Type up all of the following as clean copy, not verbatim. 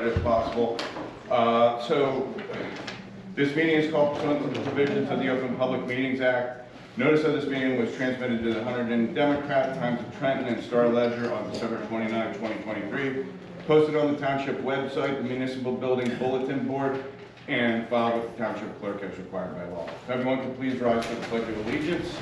started if possible. So this meeting is called pursuant to the provisions of the Open Public Meetings Act. Notice of this meeting was transmitted to the Hunterdon Democrat, Times of Trenton, and Star Ledger on December 29, 2023. Posted on the township website, the municipal building bulletin board, and filed with the township clerk as required by law. If everyone could please rise for the Pledge of Allegiance.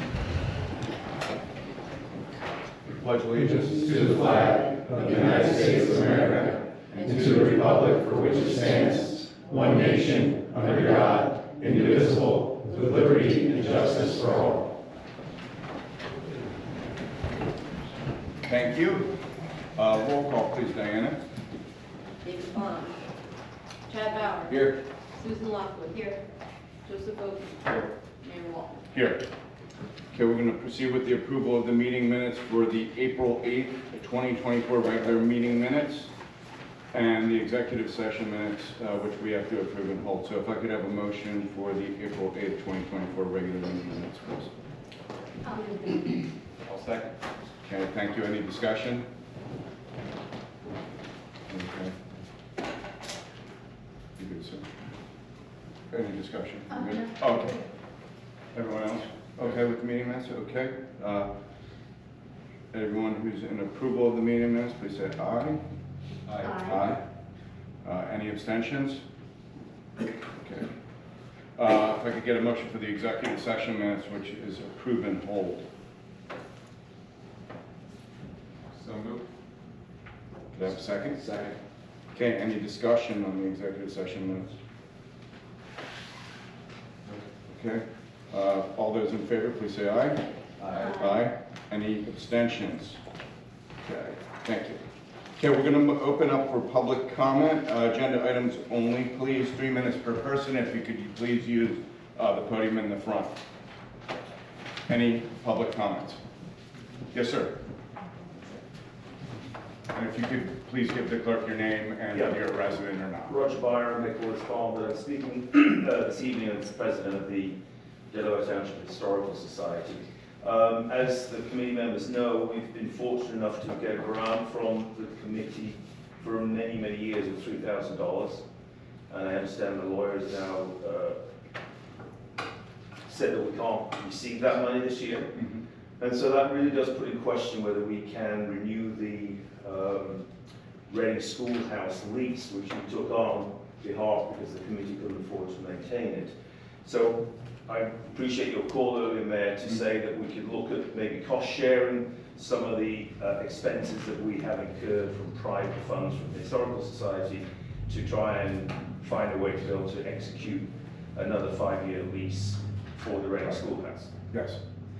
Pledge allegiance to the flag of the United States of America and to the republic for which it stands, one nation, under God, indivisible, with liberty and justice for all. Thank you. Roll call, please, Diana. David Bond. Chad Bauer. Here. Susan Lockwood. Here. Joseph Oakey. Here. Mayor Walton. Here. Okay, we're going to proceed with the approval of the meeting minutes for the April 8th, 2024 regular meeting minutes and the executive session minutes, which we have to approve and hold. So if I could have a motion for the April 8th, 2024 regular meeting minutes, please. I'll second. Okay, thank you. Any discussion? Okay. You good, sir? Any discussion? You good? No. Oh, okay. Everyone else? Okay with the meeting minutes? Okay. Everyone who's in approval of the meeting minutes, please say aye. Aye. Aye. Any abstentions? Okay. If I could get a motion for the executive session minutes, which is approve and hold. So moved. Could I have a second? Second. Okay, any discussion on the executive session minutes? Okay. All those in favor, please say aye. Aye. Aye. Any abstentions? Okay, thank you. Okay, we're going to open up for public comment. Agenda items only, please. 3 minutes per person. If you could please use the podium in the front. Any public comments? Yes, sir. And if you could please give the clerk your name and Yeah. whether you're a resident or not. Roger Byron, Nicholas Farmer, speaking this evening as president of the Delaware Township Historical Society. As the committee members know, we've been fortunate enough to get a grant from the committee for many, many years of $3,000. And I understand the lawyers now said that we can't receive that money this year. Mm-hmm. And so that really does put in question whether we can renew the Reading Schoolhouse lease, which we took on behalf because the committee couldn't afford to maintain it. So I appreciate your call earlier, Mayor, to say that we could look at maybe cost sharing some of the expenses that we have incurred from private funds from the Historical Society to try and find a way to be able to execute another 5-year lease for the Reading Schoolhouse. Yes.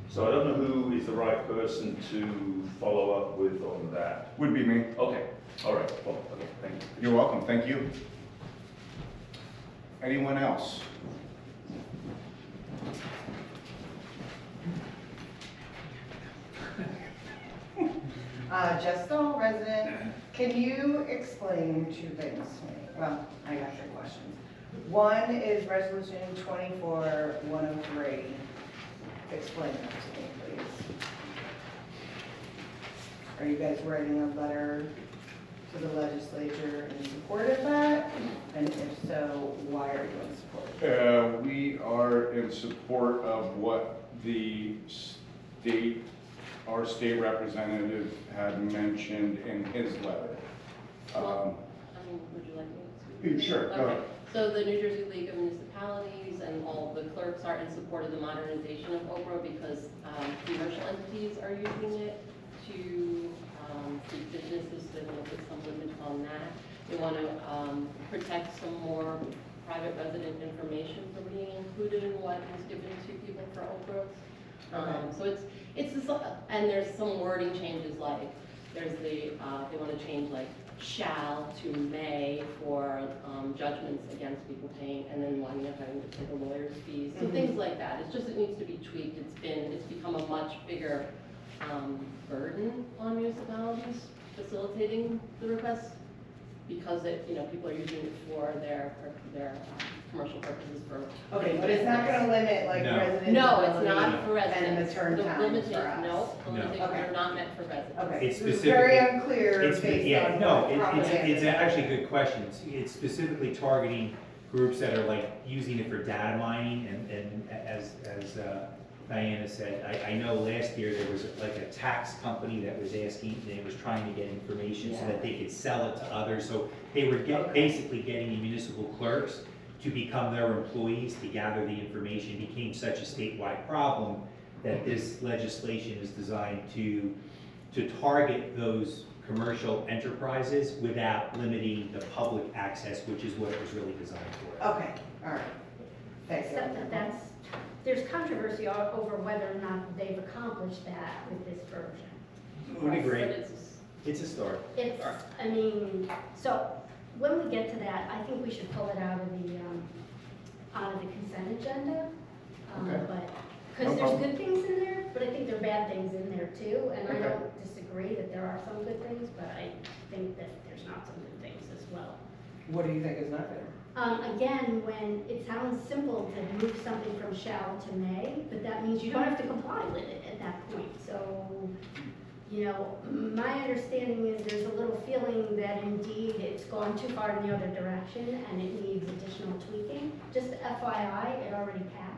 So I don't know who is the right person to follow up with on that. Would be me. Okay, all right, well, okay, thank you. You're welcome. Thank you. Anyone else? Jessica, resident, can you explain 2 things to me? Well, I got 3 questions. One is resolution 24-103. Explain that to me, please. Are you guys writing a letter to the legislature in support of that? And if so, why are you in support? We are in support of what our state representative had mentioned in his letter. Would you like me to speak? Sure, go Okay. ahead. So the New Jersey League of Municipalities and all the clerks are in support of the modernization of OPRA because commercial entities are using it to treat businesses, so they want to put some limit on that. They want to protect some more private resident information from being included in what is given to people for OPRA. So it's this, and there's some wording changes, like there's the they want to change like shall to may for judgments against people paying, and then winding up having to pay the lawyer's fees. So things like that. It's just, it needs to be tweaked. It's become a much bigger burden on municipalities facilitating the requests because people are using it for their commercial purposes for. Okay, but it's not gonna limit like No. residents. No, it's not for residents. And the turn The times limita- for us. No, the No. limitations Okay. are not meant for residents. Okay, It's so it's very specifically- unclear It's, based yeah, on. no, what propaganda it's is out actually a there. good question. It's specifically targeting groups that are like using it for data mining and as Diana said, I know last year there was like a tax company that was asking, they was trying to get information so that they could sell it to others. So they were basically getting the municipal clerks to become their employees to gather the information. It became such a statewide problem that this legislation is designed to target those commercial enterprises without limiting the public access, which is what it was really designed for. Okay, all right. Thanks. Except that there's controversy over whether or not they've accomplished that with this version. Would agree. But It's a start. It's, I mean, so when we get to that, I think we should pull it out of the consent agenda. Okay. But, No because there's problem. good things in there, but I think there are bad things in there too. And I Okay. don't disagree that there are some good things, but I think that there's not some good things as well. What do you think is not there? Again, when it sounds simple to move something from shall to may, but that means you don't have to comply with it at that point. So, you know, my understanding is there's a little feeling that indeed it's gone too far in the other direction and it needs additional tweaking. Just FYI, it already passed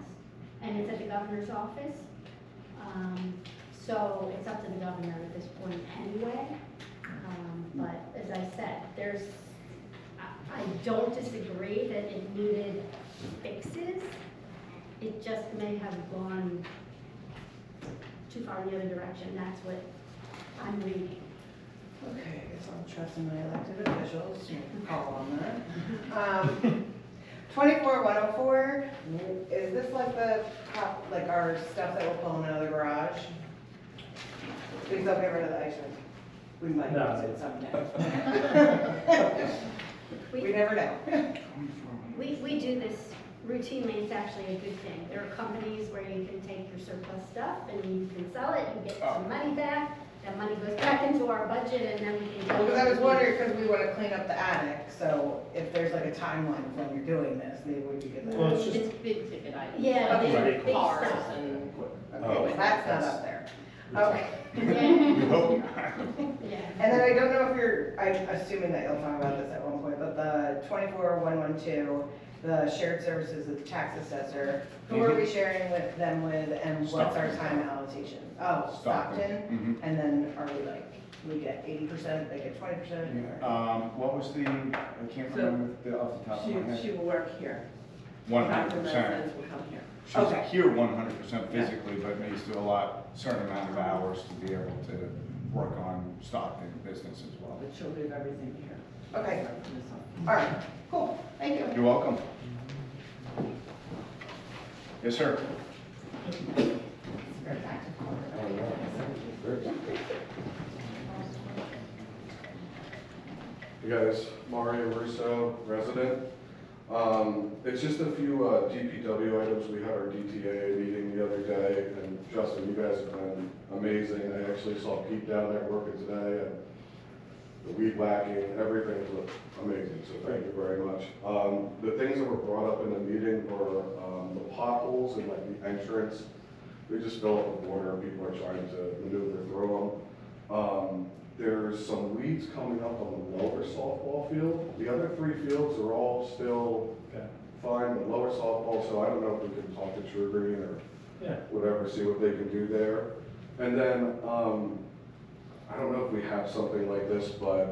and it's at the governor's office. So it's up to the governor at this point anyway. But as I said, I don't disagree that it needed fixes. It just may have gone too far in the other direction. That's what I'm reading. Okay, I guess I'm trusting my elected officials to call on that. 24104, is this like like our stuff that we're pulling out of the garage? Please don't get rid of the ice rink. We might use it someday. We never know. We do this routinely. It's actually a good thing. There are companies where you can take your surplus stuff and you can sell it, you get some money back. That money goes back into our budget and then we can. Because I was wondering, because we want to clean up the attic, so if there's like a timeline of when you're doing this, maybe we could get that. Well, it's It's big ticket items. Yeah, Okay. big Cars stuff. and. Okay, well, that's not up there. Okay. Yeah, Oh, yeah. And then I don't know if I'm assuming that you'll talk about this at one point, but the 24112, the shared services of the tax assessor, who are we sharing with them with, and what's our time allocation? Oh, Stockton, and then are we like, we get 80%, they get 20%? What was the, I can't remember off the top of my She head. will work here. 100%. Residents will come here. She's Okay. here 100% physically, but needs to allot a certain amount of hours to be able to work on Stockton business as well. But she'll leave everything here. Okay, all right, cool, thank you. You're welcome. Yes, sir. Hey guys, Mario Russo, resident. It's just a few DPW items. We had our DTA meeting the other day, and Justin, you guys have been amazing. I actually saw Pete down there working today, and the weed whacking, everything looked amazing, so thank you very much. The things that were brought up in the meeting were the potholes and like the entrance. They just fill up with water, people are trying to maneuver through them. There's some weeds coming up on the lower softball field. The other three fields are all still fine, but lower softball, so I don't know if we can talk to True Green or whatever, see what they can do there. And then, I don't know if we have something like this, but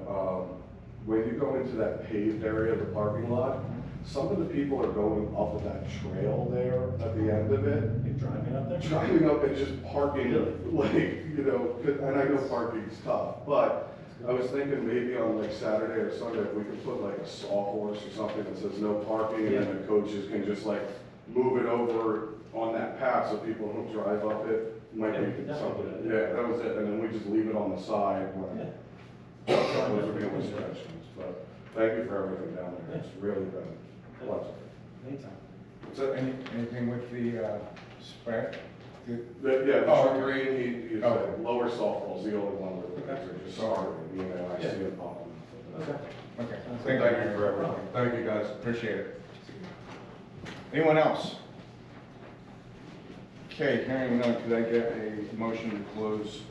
when you go into that paved area of the parking lot, some of the people are going up of that trail there at the end of it. You're driving up there? Driving up and just parking, like, you know, and I know parking's tough, but I was thinking maybe on like Saturday or Sunday, if we could put like a sawhorse or something that says no parking, and then the coaches can just like move it over on that path so people don't drive up it. Might be something, yeah, that was it, and then we just leave it on the side when, those would be my suggestions, but thank you for everything down there, it's really been a pleasure. Anytime. So, Anything with the spray? yeah, Oh, Mr. Green, he Oh. said lower softball's the only one where the guys are just starting, you know, I see it popping. Okay. Thank you for everything, thank you guys. Appreciate it. Anyone else? Okay, hearing none, could I get a motion to close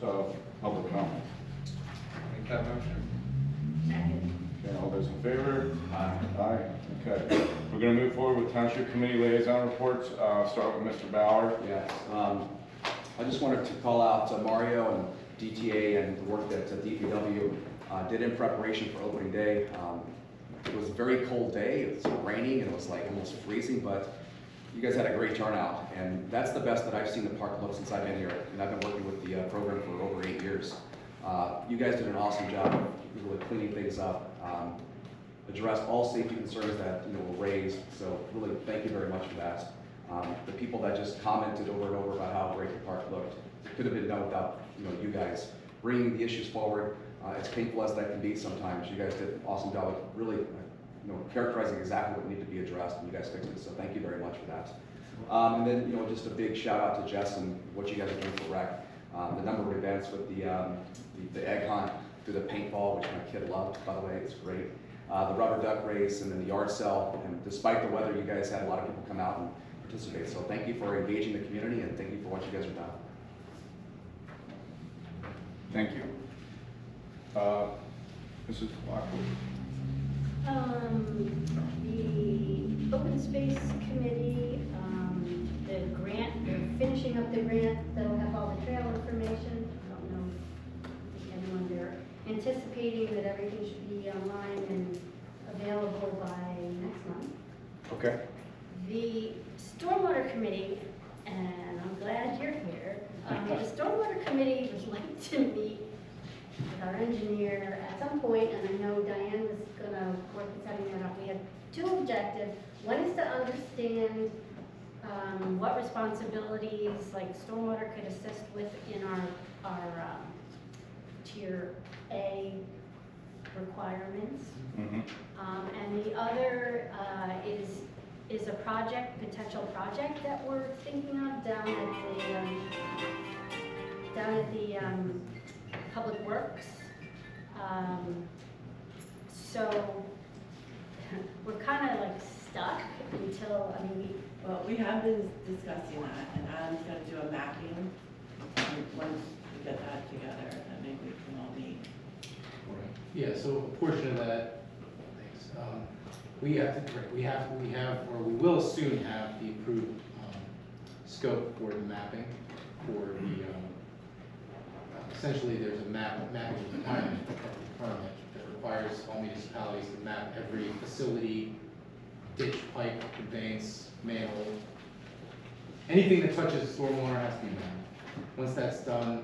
public comment? Make that motion. Second. Okay, all those in favor? Aye. Aye, okay. We're gonna move forward with Township Committee liaison reports. Start with Mr. Bauer. Yes, I just wanted to call out Mario and DTA and the work that DPW did in preparation for opening day. It was a very cold day, it was raining, and it was like almost freezing, but you guys had a great turnout, and that's the best that I've seen the park look since I've been here, and I've been working with the program for over 8 years. You guys did an awesome job of really cleaning things up, addressed all safety concerns that were raised, so really thank you very much for that. The people that just commented over and over about how great the park looked, it could have been done without you guys bringing the issues forward. As painful as that can be sometimes, you guys did an awesome job of really characterizing exactly what needed to be addressed, and you guys fixed it, so thank you very much for that. And then just a big shout out to Jess and what you guys are doing for rec. The number of events with the egg hunt, through the paintball, which my kid loved, by the way, it's great. The rubber duck race, and then the yard sale, and despite the weather, you guys had a lot of people come out and participate, so thank you for engaging the community, and thank you for what you guys are doing. Thank you. Mrs. Lockwood. The Open Space Committee, the grant, they're finishing up the grant that'll have all the trail information. I don't know if anyone, they're anticipating that everything should be online and available by next month. Okay. The Stormwater Committee, and I'm glad you're here, the Stormwater Committee would like to meet with our engineer at some point, and I know Diane was gonna work at setting that up. We have two objectives. One is to understand what responsibilities like stormwater could assist with in our tier A requirements. Mm-hmm. And the other is a potential project that we're thinking of down at the Public Works. So we're kind of like stuck until, Well, we have been discussing that, and Adam's gonna do a mapping, once we get that together, then maybe we can all meet. Yeah, so a portion of that, thanks, we will soon have the approved scope for the mapping for the, essentially there's a mapping requirement that requires all municipalities to map every facility, ditch, pipe, conveyance, manhole. Anything that touches stormwater has to be mapped. Once that's done,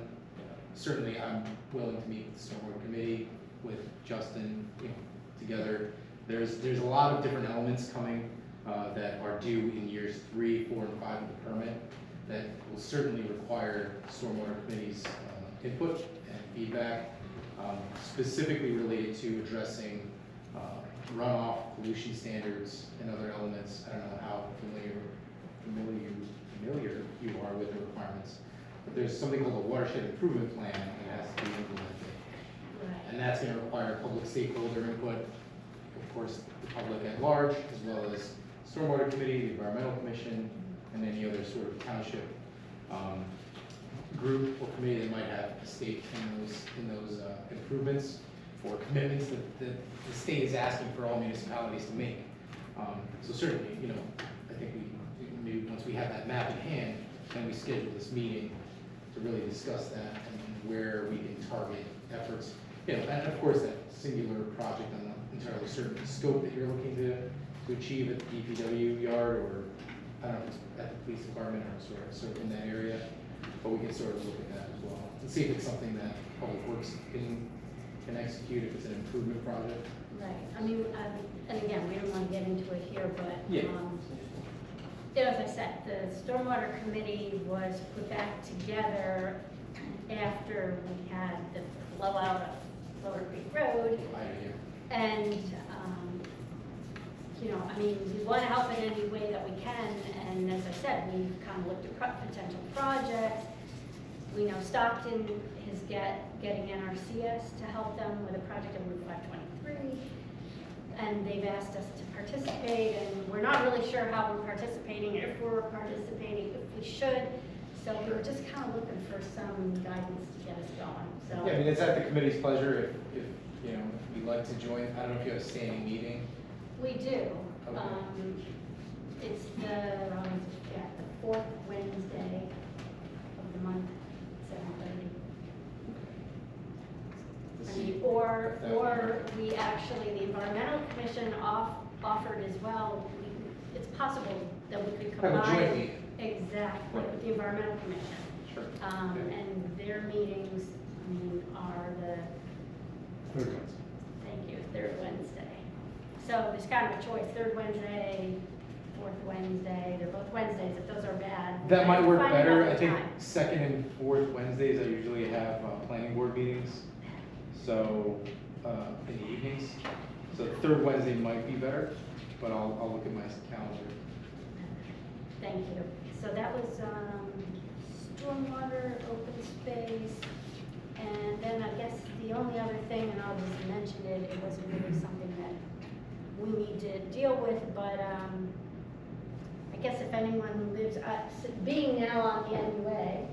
certainly I'm willing to meet with the stormwater committee, with Justin, together. There's a lot of different elements coming that are due in years 3, 4, and 5 of the permit that will certainly require stormwater committee's input and feedback, specifically related to addressing runoff, pollution standards, and other elements. I don't know how familiar you are with the requirements, but there's something called a watershed improvement plan that has to be implemented. right. And that's going to require public stakeholder input, of course, the public at large, as well as Stormwater Committee, the Environmental Commission, and any other sort of township group or committee that might have a stake in those improvements or commitments that the state is asking for all municipalities to make. So certainly, I think maybe once we have that map in hand, then we schedule this meeting to really discuss that and where we can target efforts. And of course, that singular project on an entirely certain scope that you're looking to achieve at the DPW yard, or I don't know if it's at the police department or sort of in that area, but we can sort of look at that as well and see if it's something that Public Works can execute, if it's an improvement project. Right, and again, we don't want to get into it here, but, Yeah. As I said, the Stormwater Committee was put back together after we had the blowout of Lower Creek Road, and, we want to help in any way that we can, and as I said, we've kind of looked at potential projects. We know Stockton is getting NRCS to help them with a project on Route 523. and they've asked us to participate, and we're not really sure how we're participating, if we're participating, if we should. So we were just kind of looking for some guidance to get us going, so. Yeah, I mean, it's at the committee's pleasure if, you know, if we'd like to join. I don't know if you have a standing meeting. We do. Okay. It's the fourth Wednesday of the month, 7:30. I mean, or we actually, the environmental commission offered as well. It's possible that we could Have a combine. joint meeting. Exactly, with the environmental commission. Sure. And their meetings, I mean, are the, thank you, third Wednesday. So there's kind of a choice, third Wednesday, fourth Wednesday, they're both Wednesdays, if those are bad. That might work find better. another I think time. second and fourth Wednesdays, I usually have planning board meetings. So, in the evenings. So third Wednesday might be better, but I'll look at my calendar. Thank you. So that was stormwater, open space, and then I guess the only other thing, and I'll just mention it, it wasn't really something that we need to deal with, but I guess if anyone who lives, being now on the MUA,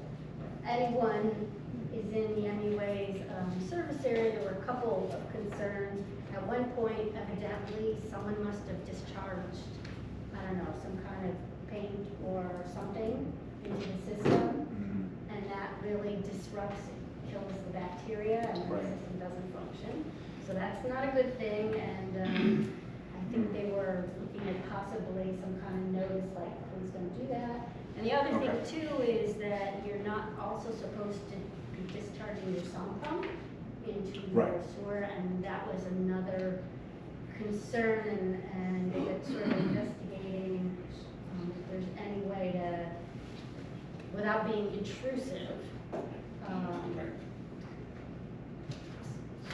anyone is in the MUA's service area, there were a couple of concerns. At one point, evidently, someone must have discharged, I don't know, some kind of paint or something into the system, and that really disrupts, kills the bacteria, and the Right. system doesn't function. So that's not a good thing, and I think they were looking at possibly some kind of notice, like, please don't do that. And the other thing too is that you're not also supposed to be discharging your sump pump into your Right. sewer, and that was another concern, and they were sort of investigating if there's any way to, without being intrusive,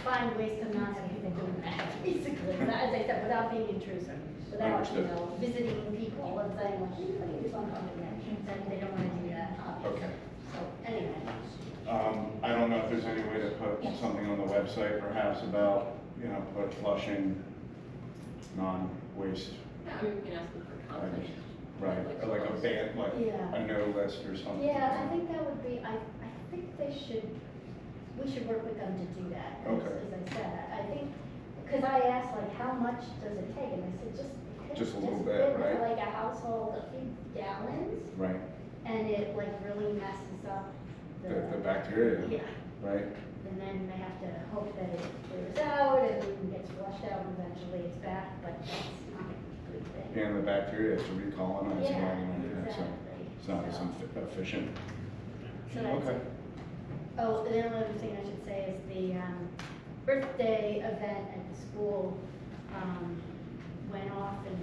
find ways to not have people doing that, basically, as I said, without being intrusive, without, you Understood. know, visiting people and saying, well, you put your sump pump in there, then they don't want to do that, obviously. Okay. So, anyway. I don't know if there's any way to put something on the website perhaps about, you know, put flushing non-waste, Yeah, I mean, we can ask them for comment. right, or like a ban, like Yeah. a no list or something. Yeah, I think that would be, I think we should work with them to do that. Okay. As I said, I think, because I asked like, how much does it take? And they said, Just a little just bit, for right? like a household, a few gallons, Right, and it like really messes up the bacteria, Yeah, right? and then they have to hope that it clears out and gets flushed out and eventually it's back, but that's not a good thing. And the bacteria is to recolonize Yeah, again, so exactly. it's not as efficient. So that's Okay. it. Oh, and the only other thing I should say is the birthday event at the school went off, and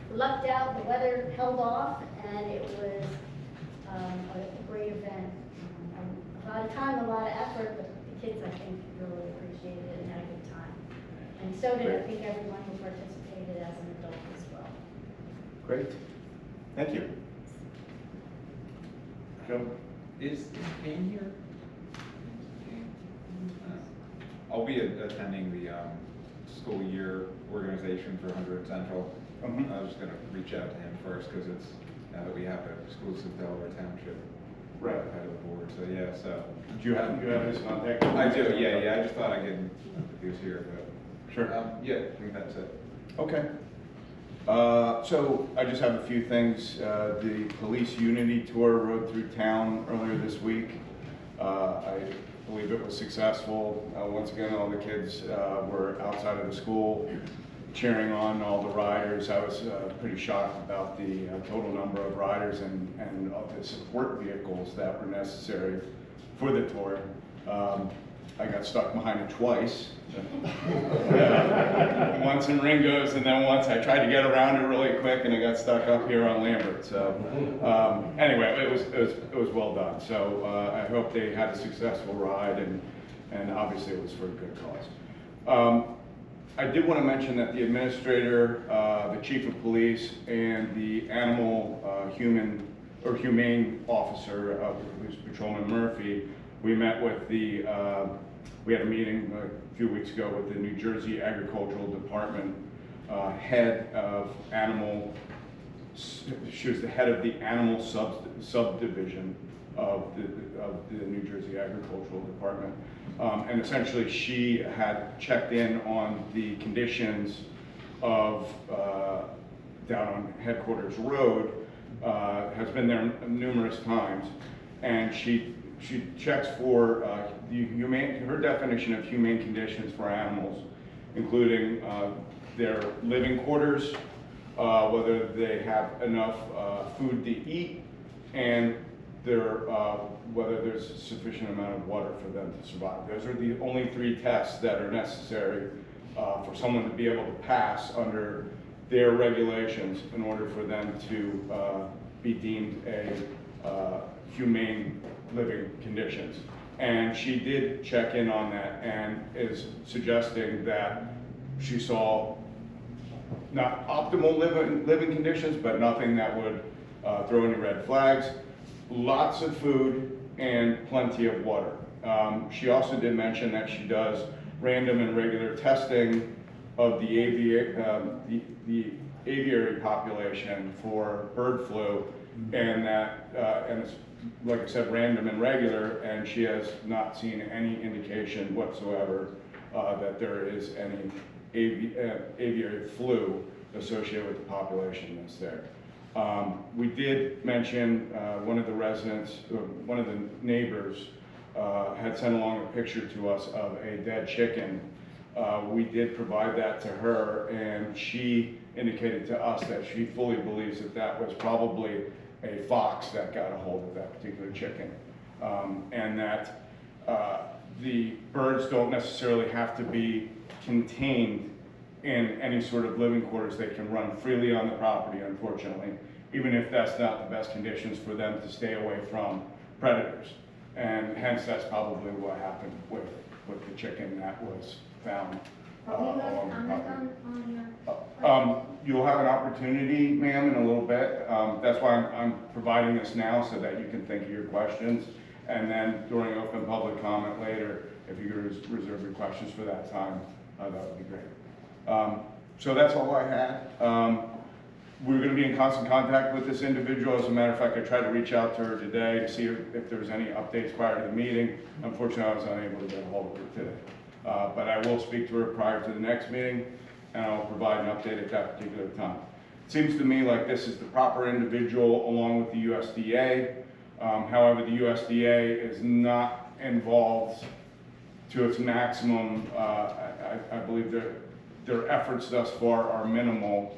we lucked out, the weather held off, and it was a great event. A lot of time, a lot of effort, but the kids, I think, really appreciated it and had a good time. And so did, I think, everyone who participated as an adult as well. Great, thank you. Joe? Is Payne here? I'll be attending the school year organization for 100 Central. Mhm. I was just gonna reach out to him first, because it's, now that we have an exclusive Delaware Township Right. head of the board, so yeah, so. Do you have his contact? I do, yeah, I just thought I'd get him, if he was here, but. Sure. Yeah, I think that's it. Okay. So I just have a few things. The police unity tour rode through town earlier this week. I believe it was successful. Once again, all the kids were outside of the school cheering on all the riders. I was pretty shocked about the total number of riders and of the support vehicles that were necessary for the tour. I got stuck behind it twice. Once in Ringo's, and then once I tried to get around it really quick, and I got stuck up here on Lambert. So anyway, it was well done. So I hope they had a successful ride, and obviously it was for a good cause. I did want to mention that the administrator, the chief of police, and the animal humane officer of the police, Patrolman Murphy, we met with the We had a meeting a few weeks ago with the New Jersey Agricultural Department head of animal, she was the head of the animal subdivision of the New Jersey Agricultural Department. And essentially she had checked in on the conditions of down on Headquarters Road, has been there numerous times, and she checks for her definition of humane conditions for animals, including their living quarters, whether they have enough food to eat, and whether there's a sufficient amount of water for them to survive. Those are the only 3 tests that are necessary for someone to be able to pass under their regulations in order for them to be deemed a humane living conditions. And she did check in on that and is suggesting that she saw not optimal living conditions, but nothing that would throw any red flags. Lots of food and plenty of water. She also did mention that she does random and regular testing of the aviary population for bird flu, and that, and it's, like I said, random and regular, and she has not seen any indication whatsoever that there is any aviary flu associated with the population that's there. We did mention one of the residents, one of the neighbors, had sent along a picture to us of a dead chicken. We did provide that to her, and she indicated to us that she fully believes that that was probably a fox that got a hold of that particular chicken, and that the birds don't necessarily have to be contained in any sort of living quarters. They can run freely on the property, unfortunately, even if that's not the best conditions for them to stay away from predators. And hence, that's probably what happened with the chicken that was found along the property. You'll have an opportunity, ma'am, in a little bit. That's why I'm providing this now, so that you can think of your questions. And then during open public comment later, if you could reserve your questions for that time, that would be great. So that's all I had. We're going to be in constant contact with this individual. As a matter of fact, I tried to reach out to her today to see if there was any updates prior to the meeting. Unfortunately, I was unable to get a hold of her today. But I will speak to her prior to the next meeting, and I'll provide an update at that particular time. It seems to me like this is the proper individual along with the USDA. However, the USDA is not involved to its maximum. I believe their efforts thus far are minimal,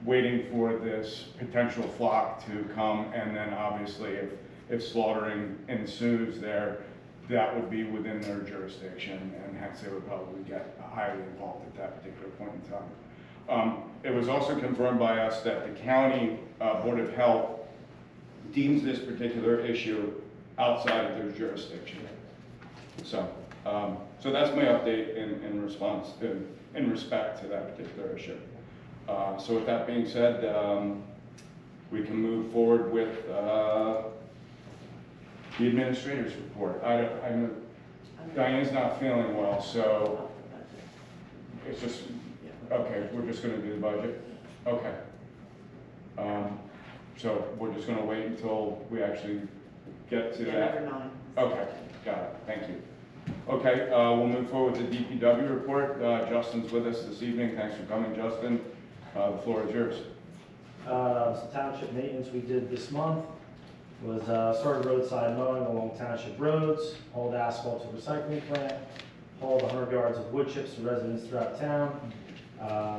waiting for this potential flock to come, and then obviously if slaughtering ensues there, that would be within their jurisdiction, and hence they would probably get highly involved at that particular point in time. It was also confirmed by us that the county Board of Health deems this particular issue outside of their jurisdiction. So that's my update in response in respect to that particular issue. So with that being said, we can move forward with the administrator's report. Diane's not feeling well, so it's just, okay, we're just gonna do the budget? Okay. So we're just gonna wait until we actually get to that? Number 9. Okay, got it, thank you. Okay, we'll move forward with the DPW report. Justin's with us this evening. Thanks for coming, Justin. The floor is yours. Some township maintenance we did this month was started roadside mowing along township roads, hauled asphalt to recycling plant, hauled 100 yards of wood chips to residents throughout town,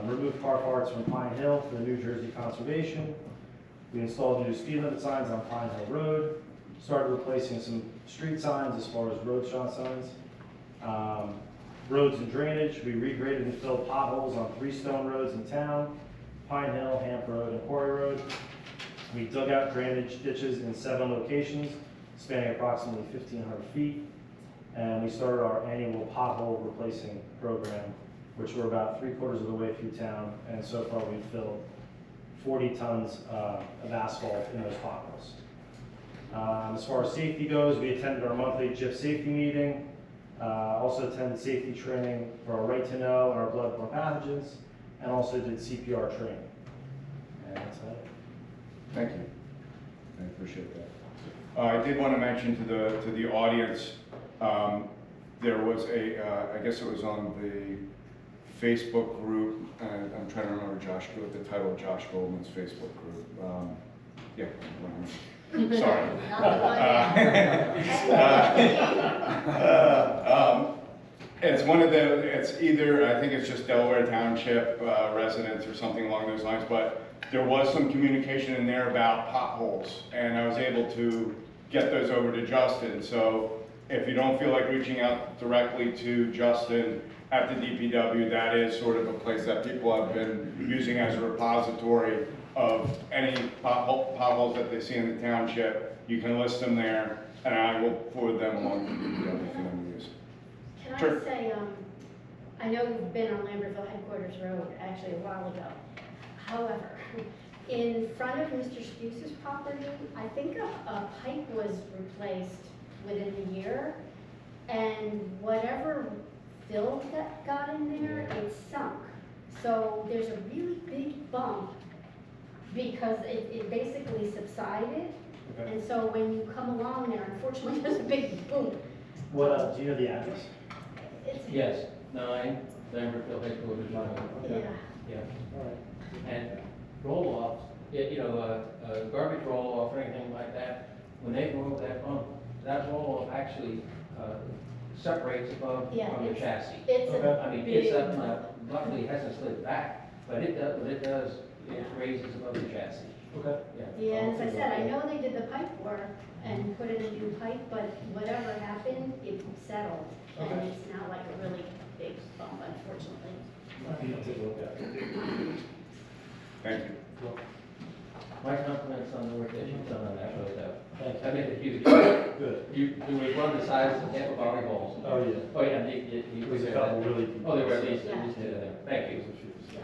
removed car parts from Pine Hill for the New Jersey Conservation. We installed new speed limit signs on Pine Hill Road, started replacing some street signs as far as road shot signs. Roads and drainage, we regraded and filled potholes on 3 stone roads in town, Pine Hill, Hamp Road, and Quarry Road. We dug out drainage ditches in 7 locations, spanning approximately 1,500 feet. And we started our annual pothole replacing program, which we're about 3/4 of the way through town. And so far we've filled 40 tons of asphalt in those potholes. As far as safety goes, we attended our monthly JIF safety meeting. Also attended safety training for our right to know and our bloodborne pathogens, and also did CPR training. And that's it. Thank you. I appreciate that. I did want to mention to the audience, there was I guess it was on the Facebook group, and I'm trying to remember the title of Josh Goldman's Facebook group. Yeah. Sorry. It's one of it's either, I think it's just Delaware Township residents or something along those lines, but there was some communication in there about potholes, and I was able to get those over to Justin. So if you don't feel like reaching out directly to Justin at the DPW, that is sort of a place that people have been using as a repository of any potholes that they see in the township. You can list them there, and I will forward them along to the DPW for them to use. Can Sure. I say, I know you've been on Lambertville Headquarters Road actually a while ago. However, in front of Mr. Spuse's property, I think a pipe was replaced within the year, and whatever fill that got in there, it sunk. So there's a really big bump because it basically subsided. Okay. And so when you come along there, unfortunately, there's a big boom. What, do you know the address? It's, Yes, 9 Lambertville Headquarters. yeah. Yeah, All right. and roll-offs, garbage roll-off or anything like that, when they go over that bump, that roll-off actually separates above Yeah, from the it's- chassis. It's Okay. a I mean, big it's up, bump. luckily it hasn't slid back, but what it does, it raises above the chassis. Okay. Yeah, as I said, I know they did the pipe work and put in a new pipe, but whatever happened, it settled. And Okay. it's now like a really big bump, unfortunately. I'll take a look at it. Thank you. My compliments on the work that you've done on that road, though. Thank I made a huge, Good. it was one the size of half a volleyball. Oh, yeah. Oh, yeah, you It was a said couple that. really deep. Oh, they were at least, Yeah. thank you. Yeah.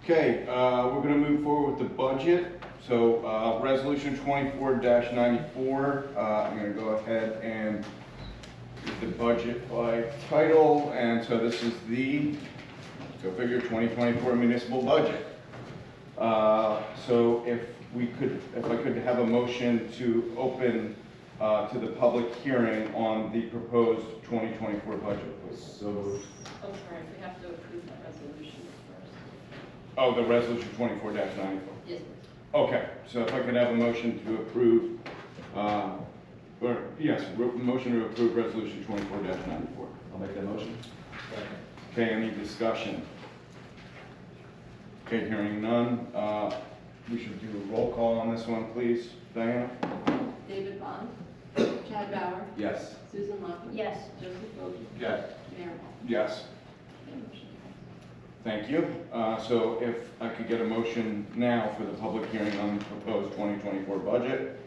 Okay, we're gonna move forward with the budget. So, resolution 24-94, I'm gonna go ahead and get the budget by title. And so this is the, go figure, 2024 municipal budget. So if I could have a motion to open to the public hearing on the proposed 2024 budget, please. So, I'm sorry, we have to approve that resolution first. oh, the resolution 24-94. Yes, please. Okay, so if I could have a motion to approve, motion to approve resolution 24-94. I'll make that motion. Okay, any discussion? Okay, hearing none, we should do a roll call on this one, please. Diana? David Bond, Chad Bauer, Yes. Susan Lockwood. Yes. Joseph Bogie. Yes. Mayor Hall. Yes. Okay, motion passes. Thank you. So if I could get a motion now for the public hearing on the proposed 2024 budget.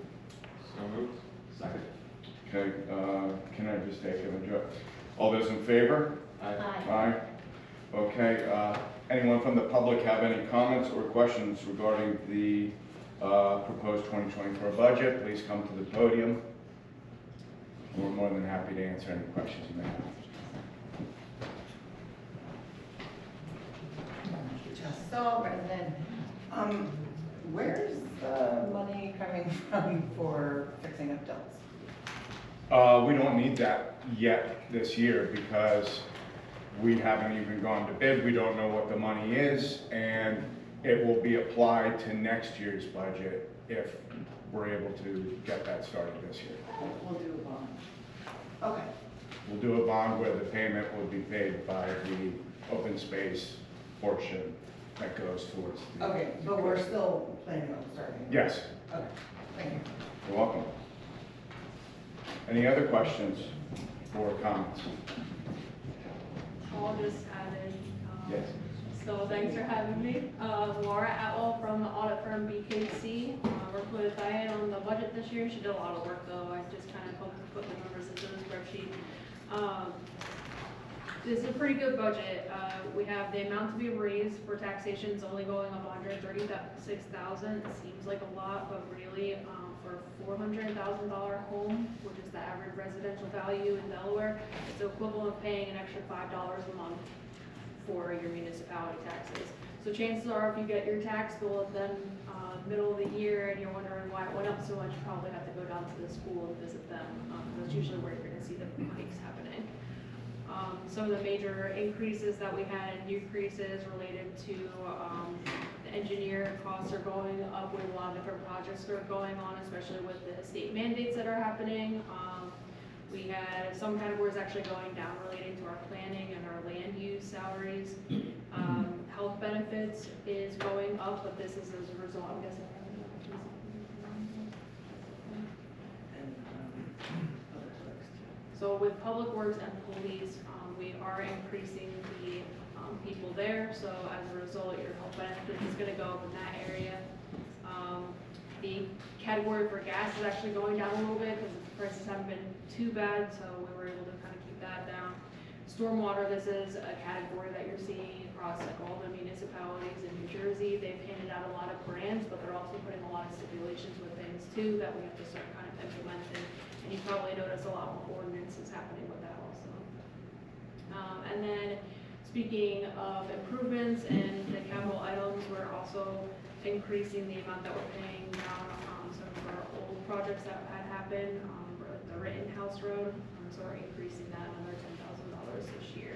So moved. Second. Okay, can I just take it? All those in favor? Aye. Aye. Okay, anyone from the public have any comments or questions regarding the proposed 2024 budget? Please come to the podium. We're more than happy to answer any questions you may have. So, President, where's the money coming from for fixing up dumps? We don't need that yet this year because we haven't even gone to bid. We don't know what the money is, and it will be applied to next year's budget if we're able to get that started this year. We'll do a bond. Okay, We'll do a bond where the payment will be paid by the open space portion that goes towards the... okay, but we're still planning on starting? Yes, Okay, thank you. you're welcome. Any other questions or comments? I'll just add in. Yes. So thanks for having me. Laura Atwell from the audit firm BKC. Worked with Diane on the budget this year. She did a lot of work though. I just kind of helped put the numbers into the spreadsheet. This is a pretty good budget. We have the amount to be raised for taxation is only going up 136,000. It seems like a lot, but really for $400,000 home, which is the average residential value in Delaware. It's the equivalent of paying an extra $5 a month for your municipality taxes. So chances are, if you get your tax bill at the middle of the year and you're wondering why it went up so much, you probably have to go down to the school and visit them. That's usually where you're going to see the hikes happening. Some of the major increases that we had and decreases related to the engineer costs are going up with a lot of different projects that are going on, especially with the state mandates that are happening. We had some categories actually going down relating to our planning and our land use salaries. Health benefits is going up, but this is as a result, I'm guessing. So with public works and police, we are increasing the people there. So as a result, your health benefits is going to go up in that area. The category for gas is actually going down a little bit because the prices haven't been too bad, so we were able to kind of keep that down. Stormwater, this is a category that you're seeing across like all the municipalities in New Jersey. They've handed out a lot of grants, but they're also putting a lot of stipulations with things too that we have to start kind of implementing. And you probably notice a lot more ordinances happening with that also. And then speaking of improvements and the capital items, we're also increasing the amount that we're paying down on some of our old projects that had happened, like the Rittenhouse Road. So we're increasing that another $10,000 this year.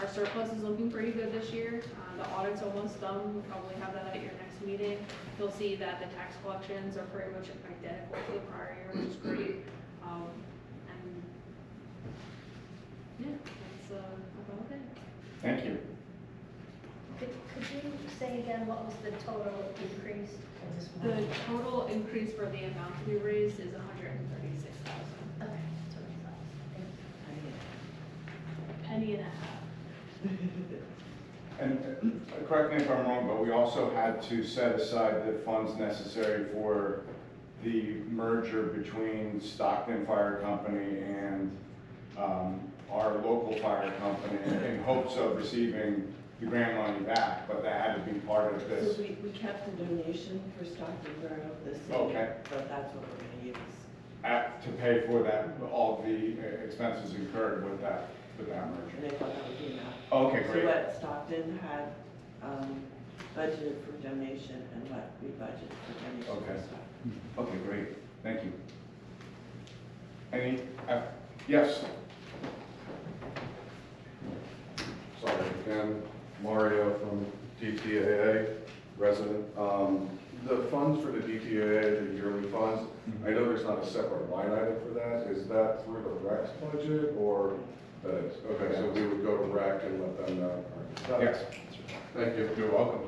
Our surplus is looking pretty good this year. The audit's almost done. We'll probably have that at your next meeting. You'll see that the tax collections are pretty much identical to the prior year, which is great. And yeah, that's about it. Thank you. Could you say again what was the total increase? The total increase for the amount to be raised is $136,000. Okay, that's what I thought. Thank you. Penny and a half. And correct me if I'm wrong, but we also had to set aside the funds necessary for the merger between Stockton Fire Company and our local fire company in hopes of receiving the grant money back, but that had to be part of this. So we kept the donation for Stockton Borough of the city. Okay. But that's what we're gonna use. To pay for that, all the expenses incurred with that merger. And I thought that would be enough. Okay, great. So what Stockton had budgeted for donation and what we budgeted for donation Okay. for Stockton. Okay, great. Thank you. Any, yes? Sorry, again, Mario from DTAA, resident. The funds for the DTAA, the yearly funds, I know there's not a separate line item for that. Is that through the rec's budget or that is? Okay, so we would go to rec and let them know. Yes. Thank you. You're welcome.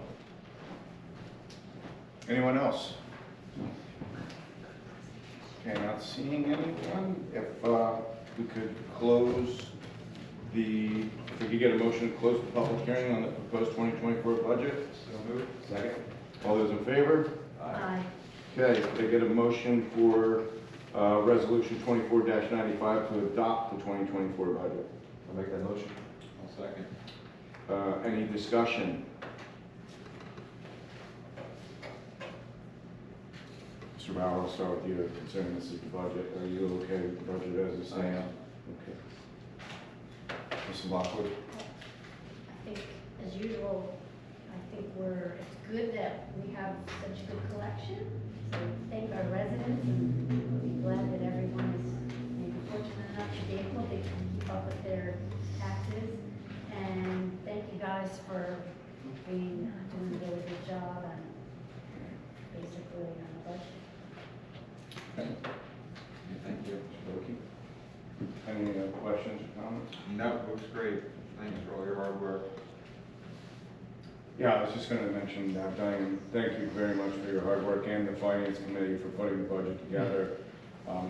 Anyone else? Okay, not seeing anyone. If we could close if we could get a motion to close the public hearing on the proposed 2024 budget. So moved. Second. All those in favor? Aye. Okay, could I get a motion for resolution 24-95 to adopt the 2024 budget? I'll make that motion. I'll second. Any discussion? Mr. Bauer, I'll start with you, considering this is the budget. Are you okay with the budget as it stands? I am. Okay. Mr. Lockwood? I think, as usual, I think it's good that we have such good collection. So thank our residents, and we'll be glad that everyone is maybe fortunate enough to be able to keep up with their taxes. And thank you guys for doing a really good job and basically on the budget. Okay. Thank you. Okey. Any questions or comments? No, looks great. Thanks for all your hard work. Yeah, I was just going to mention that, Diane, thank you very much for your hard work and the finance committee for putting the budget together.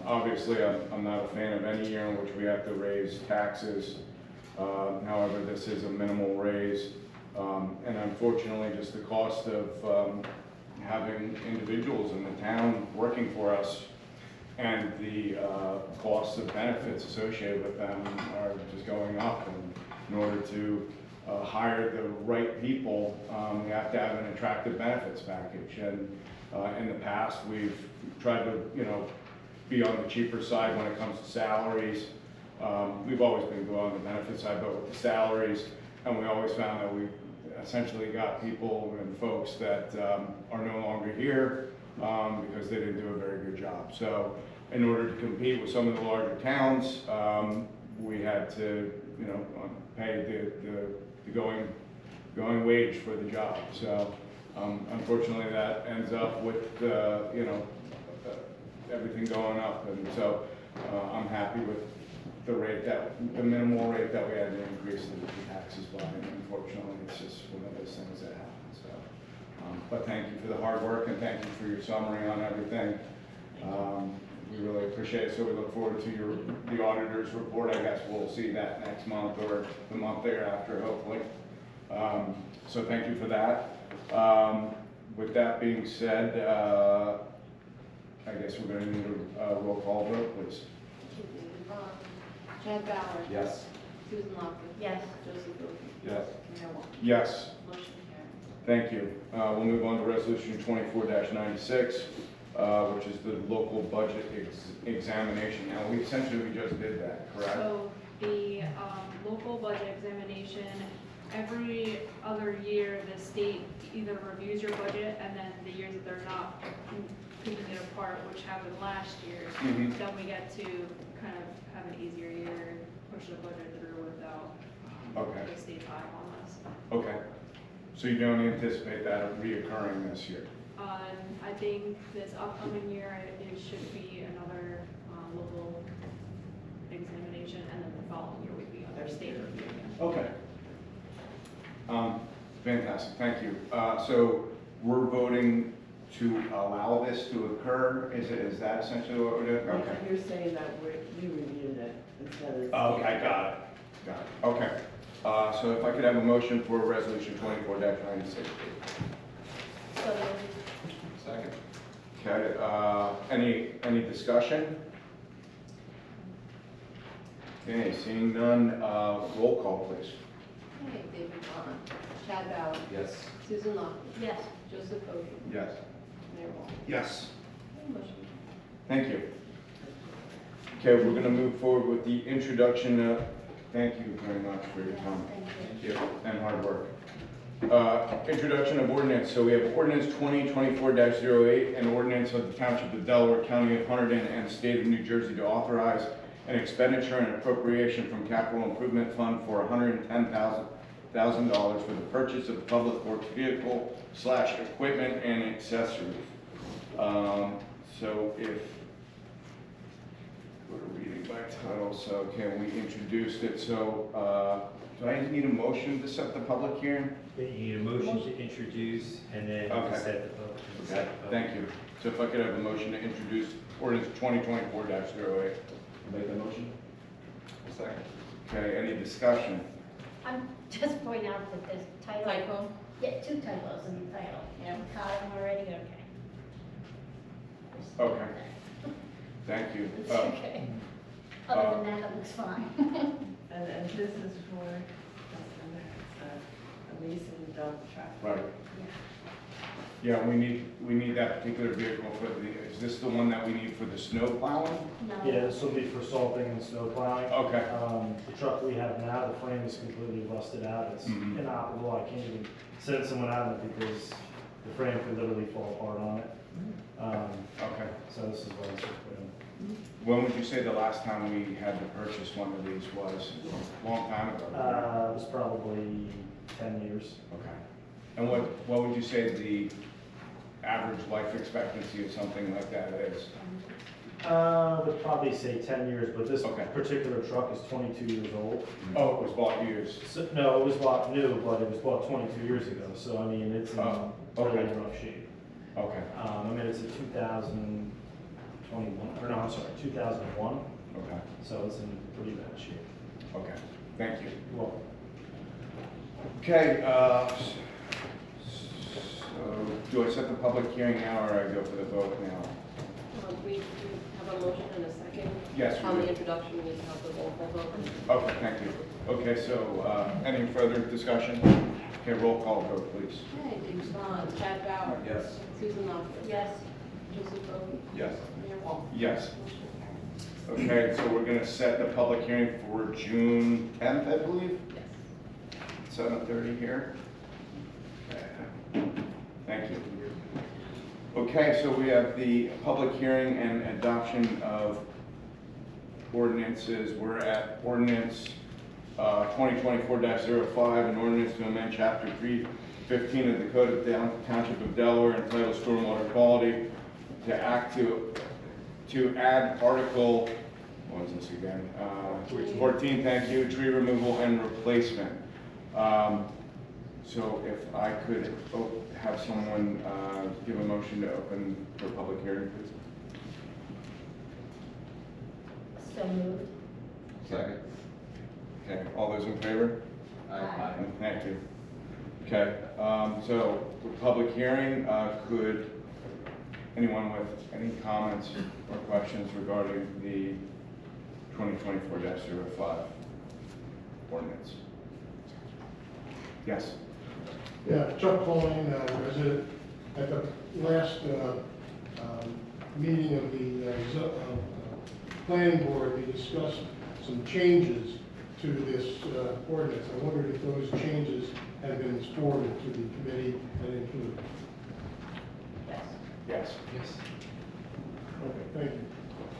Obviously, I'm not a fan of any year in which we have to raise taxes. However, this is a minimal raise. And unfortunately, just the cost of having individuals in the town working for us and the costs of benefits associated with them are just going up. And in order to hire the right people, we have to have an attractive benefits package. And in the past, we've tried to, be on the cheaper side when it comes to salaries. We've always been good on the benefit side, but with the salaries, and we always found that we essentially got people and folks that are no longer here because they didn't do a very good job. So in order to compete with some of the larger towns, we had to, pay the going wage for the job. So unfortunately, that ends up with, everything going up. And so I'm happy with the minimal rate that we had to increase the taxes by. And unfortunately, it's just one of those things that happen. So, but thank you for the hard work and thank you for your summary on everything. We really appreciate it. So we look forward to the auditor's report. I guess we'll see that next month or the month thereafter, hopefully. So thank you for that. With that being said, I guess we're going to need a roll call vote, please. Chad Ballard. Yes. Susan Lockwood. Yes. Joseph Bogan. Yes. Mayor Walker. Yes. Motion carried. Thank you. We'll move on to resolution 24-96, which is the local budget examination. Now, we just did that, correct? So the local budget examination, every other year, the state either reviews your budget, and then the years that they're not picking it apart, which happened last year, Mhm. then we get to kind of have an easier year and push the budget through without Okay. the state's eye on us. Okay. So you don't anticipate that reoccurring this year? I think this upcoming year, it should be another local examination, and then the following year would be other state review again. Okay. Fantastic, thank you. So we're voting to allow this to occur? Is that essentially what we're doing? Okay. You're saying that we reviewed it instead of. Okay, got it. Okay. So if I could have a motion for resolution 24-96. So, Second. Okay, any discussion? Okay, seeing none, roll call, please. Okay, David Bond. Chad Ballard. Yes. Susan Lockwood. yes. Joseph Bogan. Yes. Mayor Walker. Yes. Okay, motion Thank you. Okay, we're going to move forward with the introduction of, thank you very much for your time. Thank you. And hard work. Introduction of ordinance. So we have ordinance 2024-08, an ordinance of the Township of Delaware, County of Hunterdon, and State of New Jersey to authorize an expenditure and appropriation from Capital Improvement Fund for $110,000 for the purchase of public works vehicle / equipment and accessories. So if we're reading by title, so okay, we introduced it. So do I need a motion to set the public hearing? You need a motion to introduce and then Okay. set the vote. Okay, thank you. So if I could have a motion to introduce ordinance 2024-08. Make the motion? Second. Okay, any discussion? I'm just pointing out that this title. Typo? Yeah, 2 typos in the title. Yeah. Caught them already, okay. Okay. Thank you. It's okay. Other than that, it looks fine. And this is for, a lease and dump truck. Right. Yeah, we need that particular vehicle for the, is this the one that we need for the snow plowing? No. Yeah, this will be for salting and snow plowing. Okay. The truck we have now, the frame is completely rusted out. It's Mhm. inoperable. I can't even send someone out of it because the frame could literally fall apart on it. Okay. So this is what it's put in. When would you say the last time we had to purchase one of these was? A long time ago? It was probably 10 years. Okay. And what would you say the average life expectancy of something like that is? Would probably say 10 years, but this Okay. particular truck is 22 years old. Oh, it was bought used? So, no, it was bought new, but it was bought 22 years ago, so I mean, it's in Oh, really okay. rough shape. Okay. I mean, it's a 2021, or no, I'm sorry, 2001, Okay. so it's in pretty bad shape. Okay. Thank you. You're welcome. Okay, so do I set the public hearing now or I go for the vote now? We do have a motion and a second. Yes, we On the do. introduction, we need to have the roll call vote. Okay, thank you. Okay, so, any further discussion? Okay, roll call vote, please. Okay, James Bond, Chad Bauer. Yes. Susan Lockwood. Yes. Joseph Bogan. Yes. Mayor Wall. Yes. Motion carries. Okay, so we're gonna set the public hearing for June 10th, I believe, Yes. 7:30 here. Okay. Thank you. Okay, so we have the public hearing and adoption of ordinances. We're at ordinance 2024-05, an ordinance to amend chapter 315 of the Code of the Township of Delaware entitled Stormwater Quality to add article, what is this again? 14, thank you, tree removal and replacement. So if I could have someone give a motion to open for public hearing, please. So moved. Second. Okay, all those in favor? Aye. Thank you. Okay, so for public hearing, could anyone with any comments or questions regarding the 2024-05 ordinance? Yes. Yeah, Chuck Coleman, resident. At the last meeting of the planning board, we discussed some changes to this ordinance. I wondered if those changes have been forwarded to the committee and included. Yes. Yes. Yes. Okay, thank you.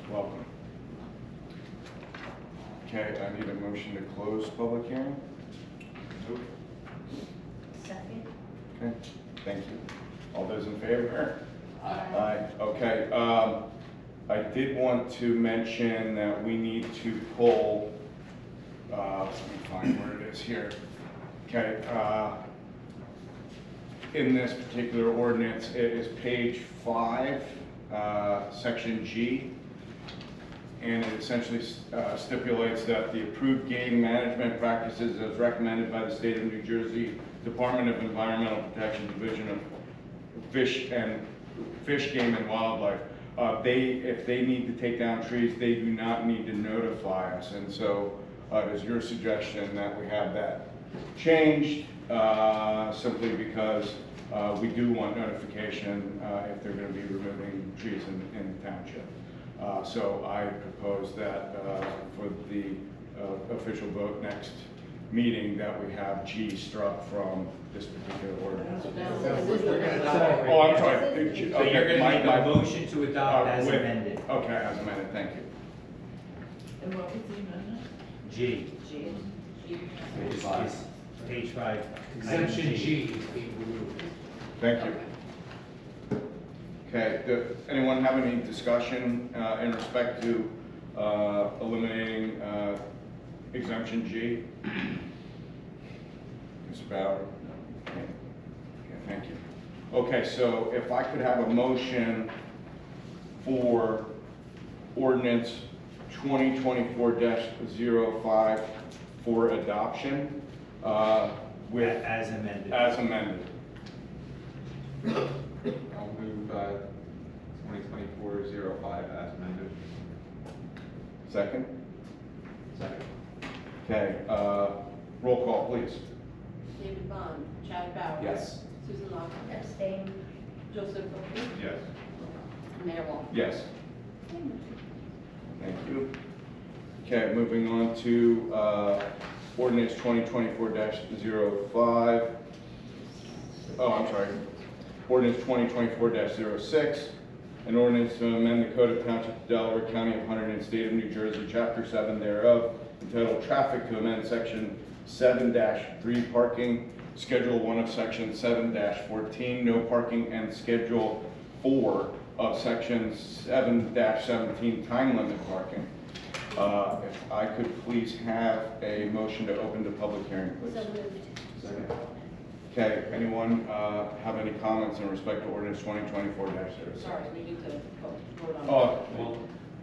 Welcome. Okay, I need a motion to close public hearing. Second. Okay, thank you. All those in favor? Aye. Aye, okay. I did want to mention that we need to pull, let me find where it is here. Okay, in this particular ordinance, it is page 5, section G. And it essentially stipulates that the approved game management practices as recommended by the State of New Jersey Department of Environmental Protection Division of Fish, Game and Wildlife. If they need to take down trees, they do not need to notify us. And so it is your suggestion that we have that changed simply because we do want notification if they're going to be removing trees in the township. So I propose that for the official vote next meeting that we have G struck from this particular ordinance. Oh, I'm sorry. So you're gonna make a motion to adopt as amended. Okay, as amended, thank you. And what was the amendment? G. G. It's page 5. Exemption G is being removed. Thank you. Okay, does anyone have any discussion in respect to eliminating exemption G? Ms. Bauer? Okay, thank you. Okay, so if I could have a motion for ordinance 2024-05 for adoption with As amended. as amended. I'll move 2024-05 as amended. Second? Second. Okay, roll call, please. David Bond, Chad Bauer. Yes. Susan Lockwood. Abstain. Joseph Bogan. Yes. Mayor Wall. Yes. Thank you. Okay, moving on to ordinance 2024-05. Oh, I'm sorry. Ordinance 2024-06. An ordinance to amend the Code of Township of Delaware, County of Hunterdon, State of New Jersey, Chapter 7 thereof, entitled Traffic, to amend Section 7-3 Parking, Schedule 1 of Section 7-14 No Parking, and Schedule 4 of Section 7-17 Time Limit Parking. If I could please have a motion to open the public hearing, please. So moved. Second. Okay, anyone have any comments in respect to ordinance 2024-06? Sorry, we need to vote on. Oh,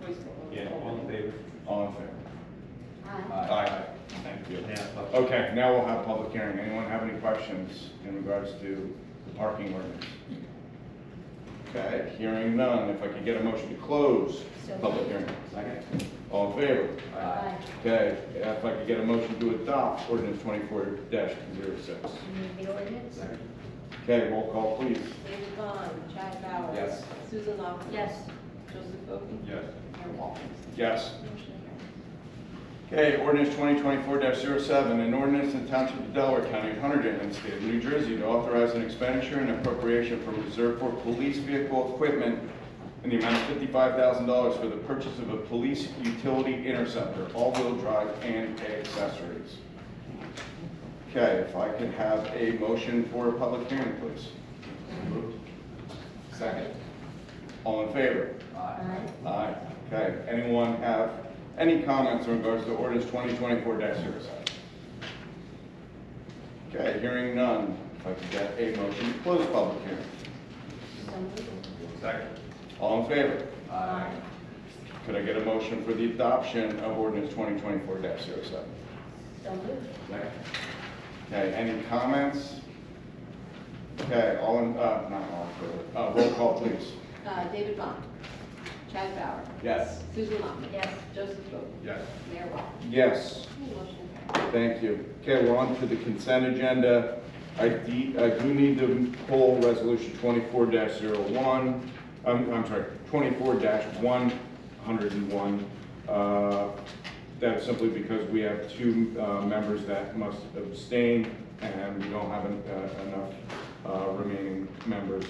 Voice vote. Yeah, all in favor? all in favor? Aye. Aye. Thank you. Now, Okay, now we'll have public hearing. Anyone have any questions in regards to the parking ordinance? Okay, hearing none, if I could get a motion to close So public moved. hearing. Second? All in favor? Aye. Okay, if I could get a motion to adopt ordinance 24-06. Move the ordinance? Second? Okay, roll call, please. David Bond, Chad Bauer. Yes. Susan Lockwood. Yes. Joseph Bogan. Yes. Mayor Walters. Yes. Motion carries. Okay, ordinance 2024-07, an ordinance in the Township of Delaware County, Hunterdon, and State of New Jersey to authorize an expenditure and appropriation from reserve for police vehicle equipment in the amount of $55,000 for the purchase of a police utility interceptor, all-wheel drive, and accessories. Okay, if I could have a motion for a public hearing, please. Second. All in favor? Aye. Aye. Okay, anyone have any comments in regards to ordinance 2024-07? Okay, hearing none, if I could get a motion to close public hearing. So moved. Second. All in favor? Aye. Could I get a motion for the adoption of ordinance 2024-07? So moved. Second? Okay, any comments? Okay, not all in favor. Roll call, please. David Bond, Chad Bauer. Yes. Susan Lockwood. Yes. Joseph Bogan. Yes. Mayor Walters. Yes. Motion carries. Thank you. Okay, we're on to the consent agenda. I do need to pull resolution 24-01. I'm sorry, 24-101. That's simply because we have two members that must abstain, and we don't have enough remaining members.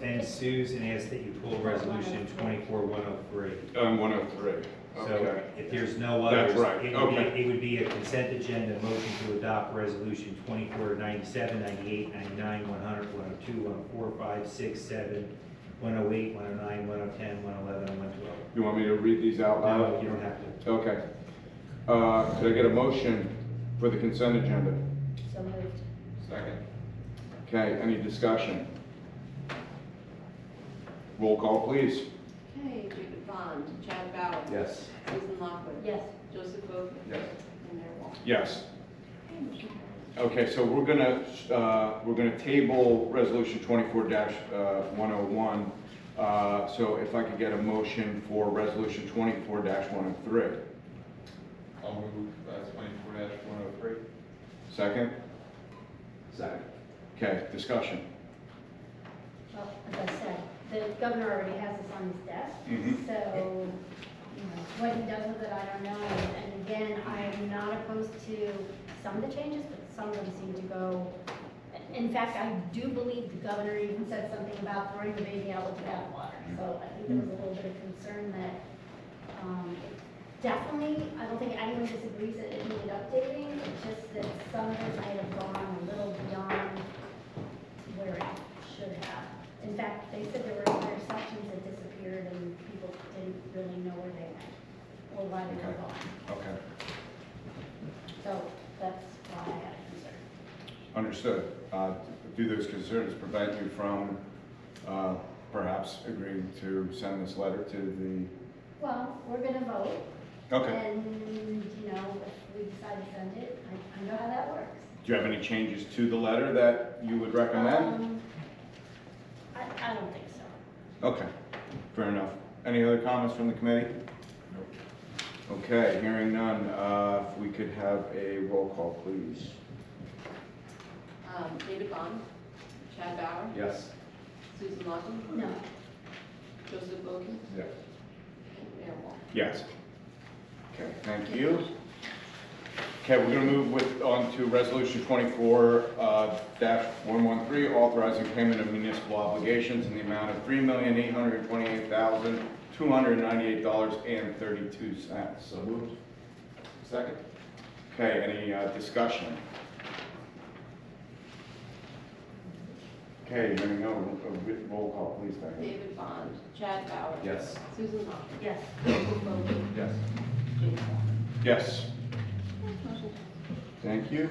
And Susan asked that you pull resolution 24-103. 103. So Okay. if there's no others. That's right. It would be a consent agenda motion to adopt resolution 24, 97, 98, 99, 100, 102, 104, 5, 6, 7, 108, 109, 110, 111, and 112. You want me to read these out loud? No, you don't have to. Okay. Could I get a motion for the consent agenda? So moved. Second. Okay, any discussion? Roll call, please. Okay, David Bond, Chad Bauer. Yes. Susan Lockwood. Yes. Joseph Bogan. Yes. And Mayor Walters. Yes. Okay, motion carries. Okay, so we're gonna table resolution 24-101. So if I could get a motion for resolution 24-103. I'll move 24-103. Second? Second? Okay, discussion. Well, as I said, the governor already has this on his desk, Mhm. so, you know, what he does with it, I don't know. And again, I am not opposed to some of the changes, but some of them seem to go, in fact, I do believe the governor even said something about throwing the baby out with the bathwater. So I think there was a little bit of concern that, definitely, I don't think anyone disagrees that it needed updating, it's just that some of it might have gone a little beyond where it should have. In fact, they said there were entire sections that disappeared and people didn't really know where they went or why they were gone. Okay, So that's why I had a concern. understood. Do those concerns prevent you from perhaps agreeing to send this letter to the? Well, we're gonna vote. Okay. And, you know, if we decide to send it, I know how that works. Do you have any changes to the letter that you would recommend? I don't think so. Okay, fair enough. Any other comments from the committee? Okay, hearing none, if we could have a roll call, please. David Bond, Chad Bauer. Yes. Susan Lockwood. No. Joseph Bogan. Yes. And Mayor Walters. Yes. Okay, thank you. Okay, we're gonna move on to resolution 24-113, authorizing payment of municipal obligations in the amount of $3,828,298.32. So moved. Second. Okay, any discussion? Okay, hearing no, roll call, please, Diane. David Bond, Chad Bauer. Yes. Susan Lockwood. Yes. Joseph Bogan. Yes. James Walters. Yes. Motion Thank you.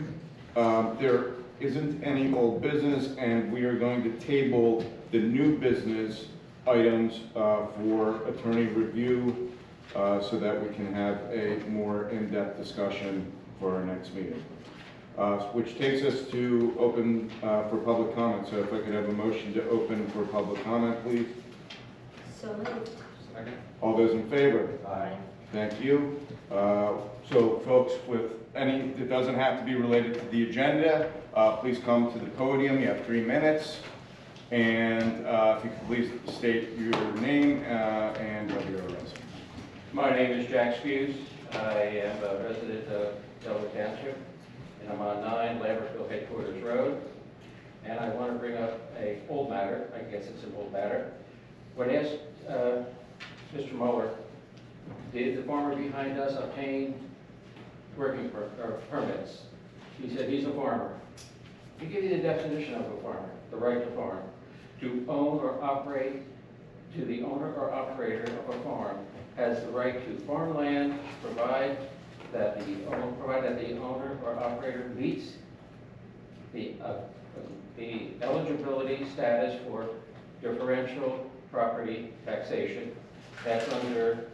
There isn't any old business, and we are going to table the new business items for attorney review so that we can have a more in-depth discussion for our next meeting. Which takes us to open for public comment. So if I could have a motion to open for public comment, please. So moved. All those in favor? Aye. Thank you. So folks, with any, it doesn't have to be related to the agenda, please come to the podium. You have 3 minutes. And if you could please state your name and whether you're a resident. My name is Jack Spews. I am a resident of Delaware Township, and I'm on 9 Lambertville Headquarters Road. And I want to bring up a old matter. I guess it's an old matter. When asked Mr. Mueller, did the farmer behind us obtain working permits? He said he's a farmer. To give you the definition of a farmer, the right to farm, to own or operate, to the owner or operator of a farm has the right to farm land, provided that the owner or operator meets the eligibility status for differential property taxation. That's under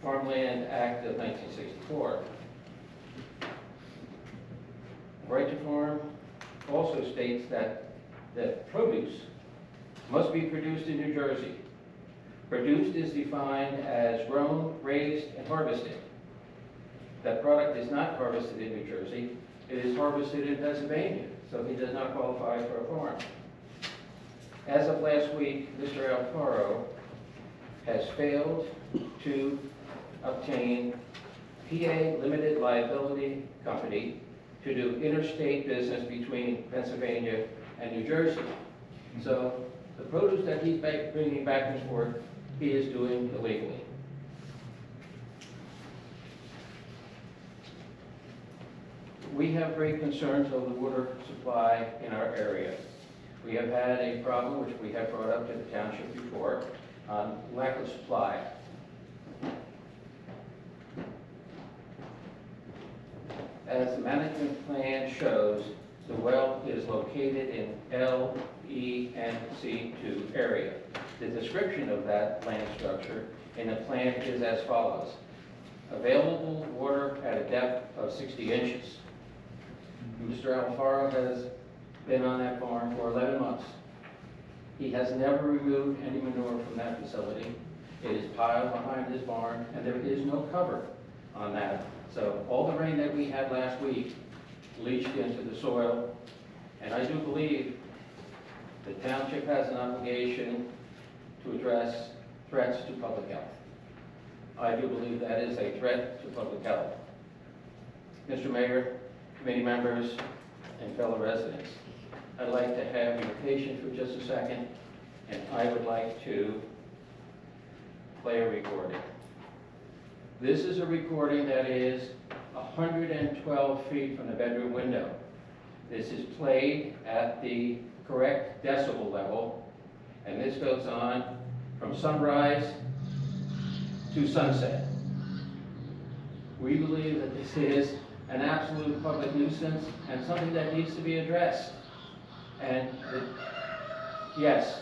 Farmland Act of 1964. The right to farm also states that produce must be produced in New Jersey. Produced is defined as grown, raised, and harvested. That product is not harvested in New Jersey. It is harvested in Pennsylvania, so he does not qualify for a farm. As of last week, Mr. Alfaro has failed to obtain PA Limited Liability Company to do interstate business between Pennsylvania and New Jersey. So the produce that he's bringing back and forth, he is doing illegally. We have great concerns over the water supply in our area. We have had a problem, which we have brought up to the township before, on lack of supply. As the management plan shows, the well is located in L, E, and C2 area. The description of that land structure in the plan is as follows. Available water at a depth of 60 inches. Mr. Alfaro has been on that farm for 11 months. He has never removed any manure from that facility. It is piled behind his barn, and there is no cover on that. So all the rain that we had last week leached into the soil, and I do believe the township has an obligation to address threats to public health. I do believe that is a threat to public health. Mr. Mayor, committee members, and fellow residents, I'd like to have your patience for just a second, and I would like to play a recording. This is a recording that is 112 feet from the bedroom window. This is played at the correct decibel level, and this goes on from sunrise to sunset. We believe that this is an absolute public nuisance and something that needs to be addressed. And yes,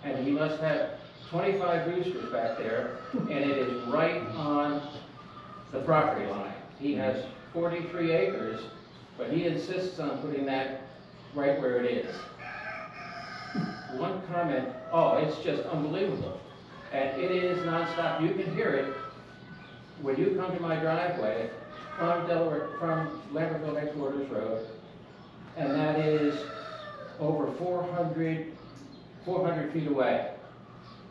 and he must have 25 roosters back there, and it is right on the property line. He has 43 acres, but he insists on putting that right where it is. One comment, oh, it's just unbelievable. And it is nonstop. You can hear it when you come to my driveway from Lambertville Headquarters Road, and that is over 400 feet away.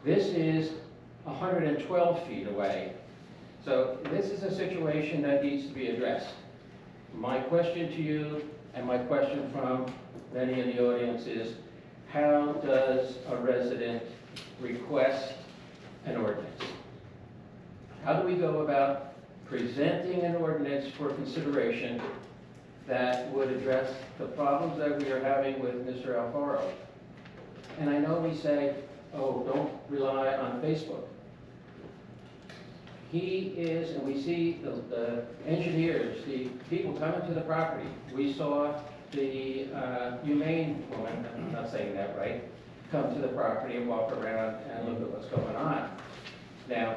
This is 112 feet away. So this is a situation that needs to be addressed. My question to you, and my question from many in the audience is, how does a resident request an ordinance? How do we go about presenting an ordinance for consideration that would address the problems that we are having with Mr. Alfaro? And I know we say, oh, don't rely on Facebook. He is, and we see the engineers, the people coming to the property. We saw the humane woman, I'm not saying that right, come to the property and walk around and look at what's going on. Now,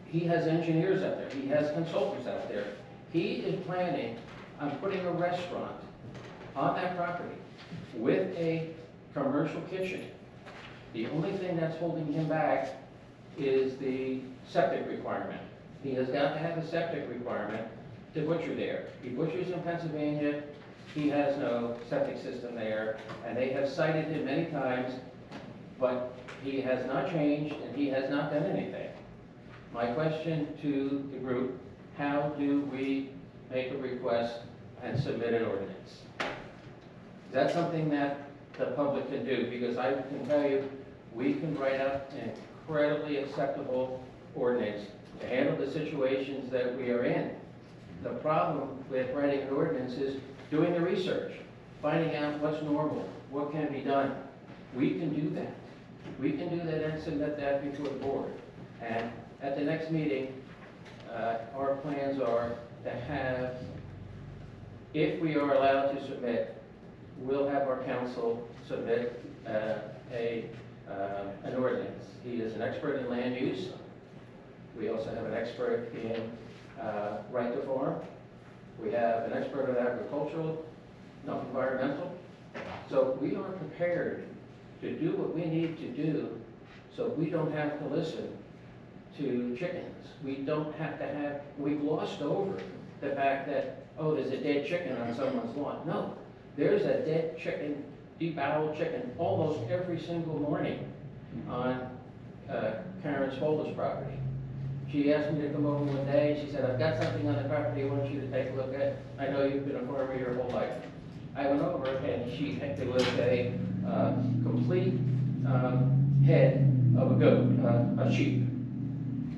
he has engineers out there. He has consultants out there. He is planning on putting a restaurant on that property with a commercial kitchen. The only thing that's holding him back is the septic requirement. He has got to have a septic requirement to butcher there. He butchers in Pennsylvania, he has no septic system there, and they have cited him many times, but he has not changed and he has not done anything. My question to the group, how do we make a request and submit an ordinance? Is that something that the public can do? Because I can tell you, we can write up an incredibly acceptable ordinance to handle the situations that we are in. The problem with writing an ordinance is doing the research, finding out what's normal, what can be done. We can do that. We can do that and submit that before the board. And at the next meeting, our plans are to have, if we are allowed to submit, we'll have our council submit an ordinance. He is an expert in land use. We also have an expert in right to farm. We have an expert in agricultural, not environmental. So we are prepared to do what we need to do so we don't have to listen to chickens. We don't have to have, we glossed over the fact that, oh, there's a dead chicken on someone's lawn. No, there's a dead chicken, deboweled chicken, almost every single morning on Karen Spolder's property. She asked me to come over one day, she said, I've got something on the property I want you to take a look at. I know you've been a farmer your whole life. I went over and there was a complete head of a goat, a sheep.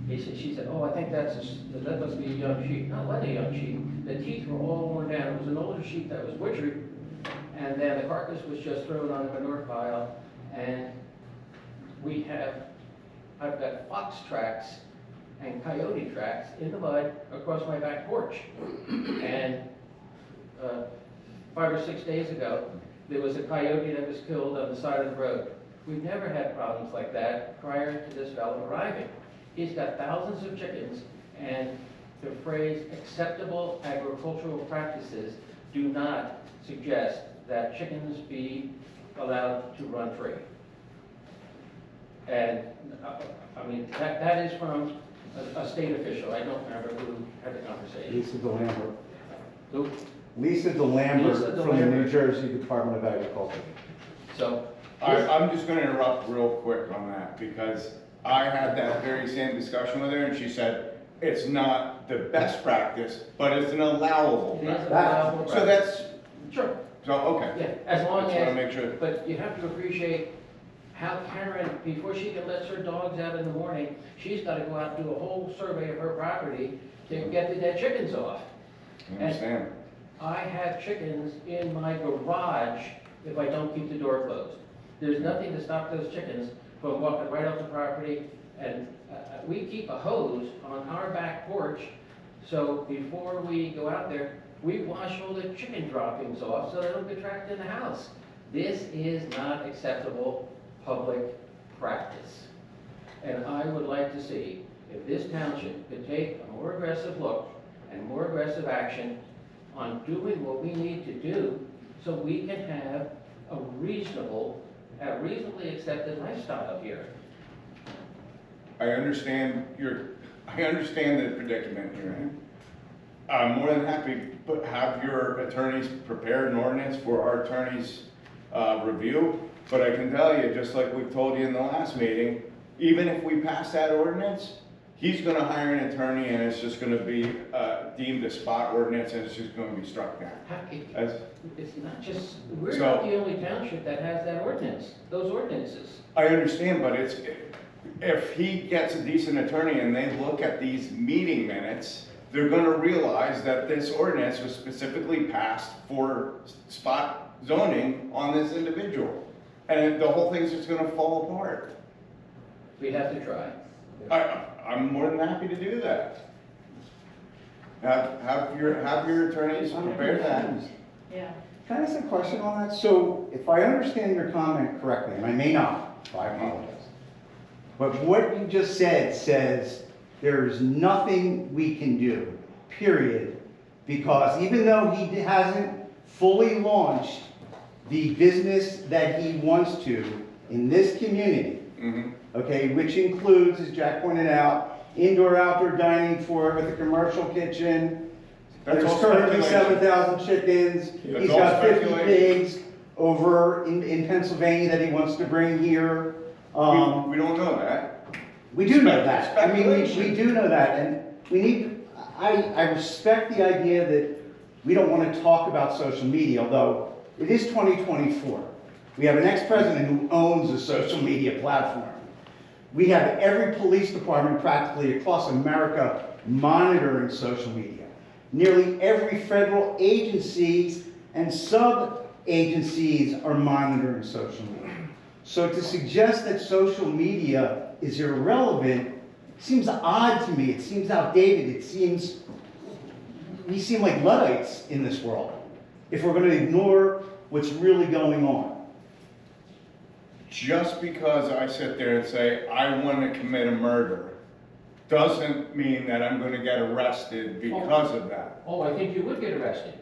She said, oh, I think that must be a young sheep. Not like a young sheep. The teeth were all worn down. It was an older sheep that was butchered, and then the carcass was just thrown on the manure pile. And I've got fox tracks and coyote tracks in the mud across my back porch. And 5 or 6 days ago, there was a coyote that was killed on the side of the road. We've never had problems like that prior to this fellow arriving. He's got thousands of chickens, and the phrase acceptable agricultural practices do not suggest that chickens be allowed to run free. And I mean, that is from a state official. I don't remember who had the conversation. Lisa DeLambert. Who? Lisa DeLambert Lisa from the New DeLambert. Jersey Department of Agriculture. So, I'm just gonna interrupt real quick on that, because I had that very same discussion with her, and she said, it's not the best practice, but it's an allowable it is practice. allowable. So that's, Sure. so, okay. Yeah, as long Just wanna make sure. but you have to appreciate how Karen, before she can let her dogs out in the morning, she's gotta go out and do a whole survey of her property to get the dead chickens off. I understand. I have chickens in my garage if I don't keep the door closed. There's nothing to stop those chickens from walking right off the property, and we keep a hose on our back porch, so before we go out there, we wash all the chicken droppings off so they don't get trapped in the house. This is not acceptable public practice. And I would like to see if this township could take a more aggressive look and more aggressive action on doing what we need to do so we can have a reasonably accepted lifestyle here. I understand the predicament you're in. I'm more than happy to have your attorneys prepare an ordinance for our attorneys' review, but I can tell you, just like we've told you in the last meeting, even if we pass that ordinance, he's gonna hire an attorney and it's just gonna be deemed a spot ordinance and it's just gonna be struck down. It's not just, we're not the only township that has that ordinance, those ordinances. I understand, but if he gets a decent attorney and they look at these meeting minutes, they're gonna realize that this ordinance was specifically passed for spot zoning on this individual. And the whole thing's just gonna fall apart. We have to try. I'm more than happy to do that. Have your attorneys prepare that. Yeah. Can I ask a question on that? So if I understand your comment correctly, and I may not, so I apologize. But what you just said says there's nothing we can do, period. Because even though he hasn't fully launched the business that he wants to, in this community, okay, which includes, as Jack pointed out, indoor-outdoor dining with a commercial kitchen. That's There's all currently speculation. 7,000 chickens. That's He's all got 50 speculation. pigs over in Pennsylvania that he wants to bring here. We don't know that. We do know that. I mean, we Speculation. do know that, and we need, I respect the idea that we don't want to talk about social media, although it is 2024. We have an ex-president who owns a social media platform. We have every police department practically across America monitoring social media. Nearly every federal agency and sub-agencies are monitoring social media. So to suggest that social media is irrelevant seems odd to me. It seems outdated. We seem like Luddites in this world if we're going to ignore what's really going on. Just because I sit there and say, I want to commit a murder, doesn't mean that I'm going to get arrested because of that. Oh, I think you would get arrested.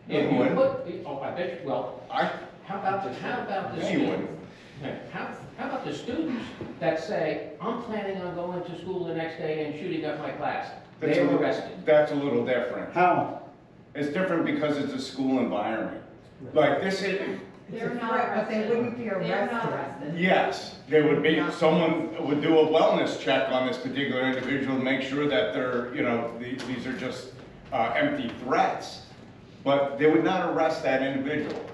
No, If you you wouldn't. put, oh, I bet you, well, I, how about the no, you students? wouldn't. How about the students that say, I'm planning on going to school the next day and shooting up my class? That's They're a little- arrested. That's a little different. How? It's different because it's a school environment. Like this is, They're not, but they wouldn't be arrested. yes, there would be, someone would do a wellness check on this particular individual to make sure that they're, you know, these are just empty threats. But they would not arrest that individual.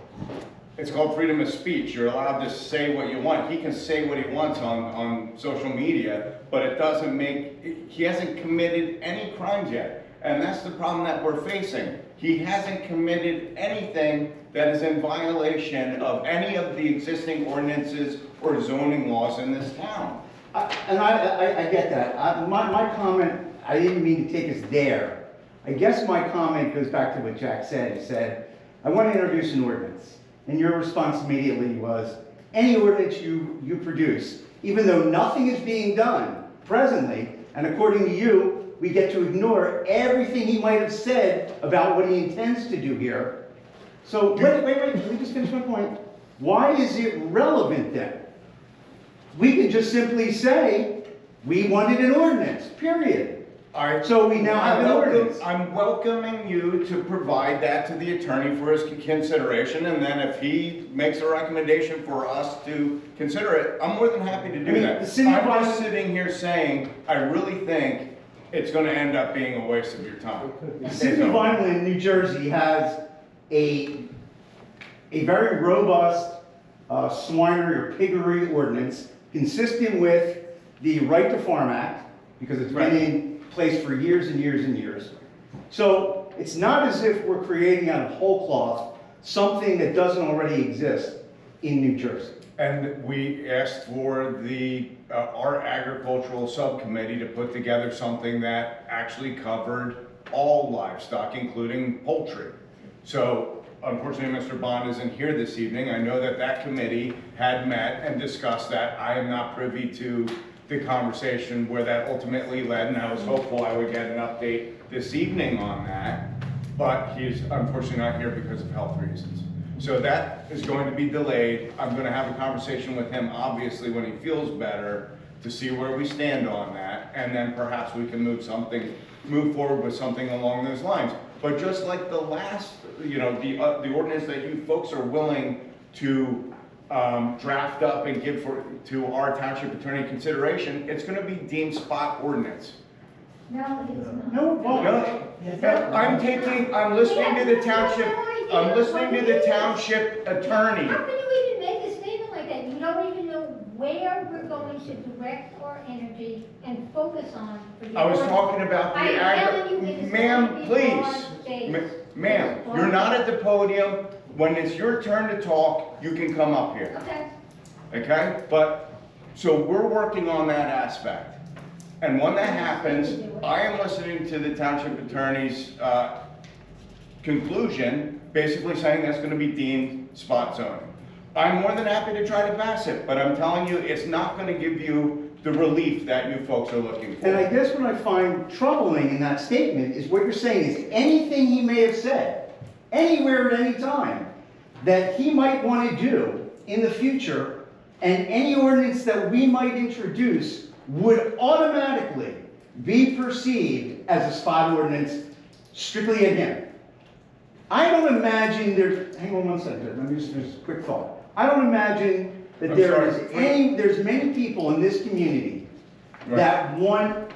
It's called freedom of speech. You're allowed to say what you want. He can say what he wants on social media, but it doesn't make, he hasn't committed any crimes yet. And that's the problem that we're facing. He hasn't committed anything that is in violation of any of the existing ordinances or zoning laws in this town. I get that. My comment, I didn't mean to take us there. I guess my comment goes back to what Jack said. He said, I want to introduce an ordinance. And your response immediately was, any ordinance you produce, even though nothing is being done presently, and according to you, we get to ignore everything he might have said about what he intends to do here. So, wait, let me just finish my point. Why is it relevant then? We can just simply say, we wanted an ordinance, period. So we now have an ordinance. I'm welcoming you to provide that to the attorney for his consideration, and then if he makes a recommendation for us to consider it, I'm more than happy to do that. I'm just sitting here saying, I really think it's going to end up being a waste of your time. The city of Vineland, New Jersey has a very robust swinery or piggery ordinance consistent with the Right to Farm Act, because it's been in place for years and years and years. So it's not as if we're creating out of whole cloth something that doesn't already exist in New Jersey. And we asked for our agricultural subcommittee to put together something that actually covered all livestock, including poultry. So unfortunately, Mr. Bond isn't here this evening. I know that committee had met and discussed that. I am not privy to the conversation where that ultimately led, and I was hopeful I would get an update this evening on that, but he's unfortunately not here because of health reasons. So that is going to be delayed. I'm going to have a conversation with him, obviously, when he feels better, to see where we stand on that, and then perhaps we can move forward with something along those lines. But just like the last, the ordinance that you folks are willing to draft up and give to our township attorney consideration, it's going to be deemed spot ordinance. No, it's not. No, I'm listening to the township attorney. How can you even make a statement like that? You don't even know where we're going to direct our energy and focus on. For the I was ordinance. talking about the I'm telling you, it's ma'am, going to be please. broad-based. Ma'am, you're not at the podium. When it's your turn to talk, you can come up here. Okay. Okay? But, so we're working on that aspect. And when that happens, I am listening to the township attorney's conclusion, basically saying that's going to be deemed spot zoning. I'm more than happy to try to pass it, but I'm telling you, it's not going to give you the relief that you folks are looking for. And I guess what I find troubling in that statement is what you're saying is anything he may have said, anywhere at any time, that he might want to do in the future and any ordinance that we might introduce would automatically be perceived as a spot ordinance strictly at him. I don't imagine there's, hang on one second, let me just a quick thought. I don't imagine that there's many people in this community that want,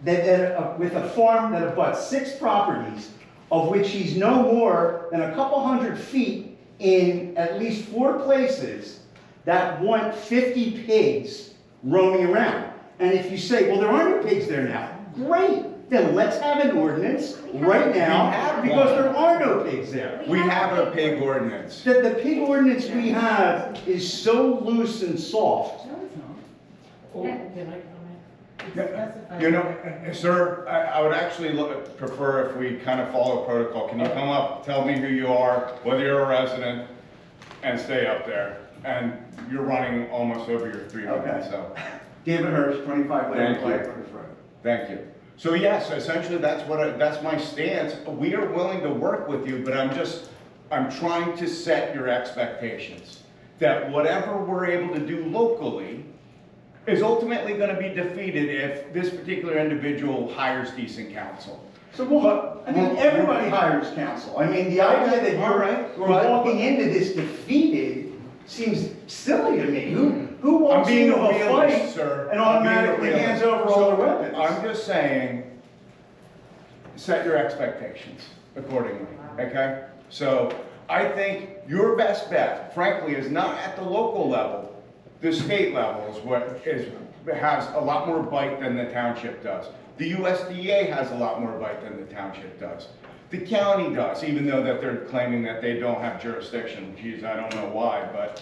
with a farm that abuts 6 properties, of which he's no more than a couple hundred feet in at least 4 places, that want 50 pigs roaming around. And if you say, well, there are no pigs there now, great. Then let's have an ordinance right now, because there are no pigs there. We have a pig ordinance. The pig ordinance we have is so loose and soft. You know, sir, I would actually prefer if we kind of follow protocol. Can you come up, tell me who you are, whether you're a resident, and stay up there? And you're running almost over your 3 minutes, so. David Hirsch, 25 Thank you. Thank you. So yes, essentially that's my stance. We are willing to work with you, but I'm trying to set your expectations. That whatever we're able to do locally is ultimately going to be defeated if this particular individual hires decent counsel. So, well, I mean, everybody hires counsel. I mean, the idea that you're walking into this defeated seems silly to me. Who walks into a fight and automatically hands over all their weapons? I'm just saying, set your expectations accordingly, okay? So, I think your best bet, frankly, is not at the local level. The state level is what has a lot more bite than the township does. The USDA has a lot more bite than the township does. The county does, even though that they're claiming that they don't have jurisdiction. Geez, I don't know why, but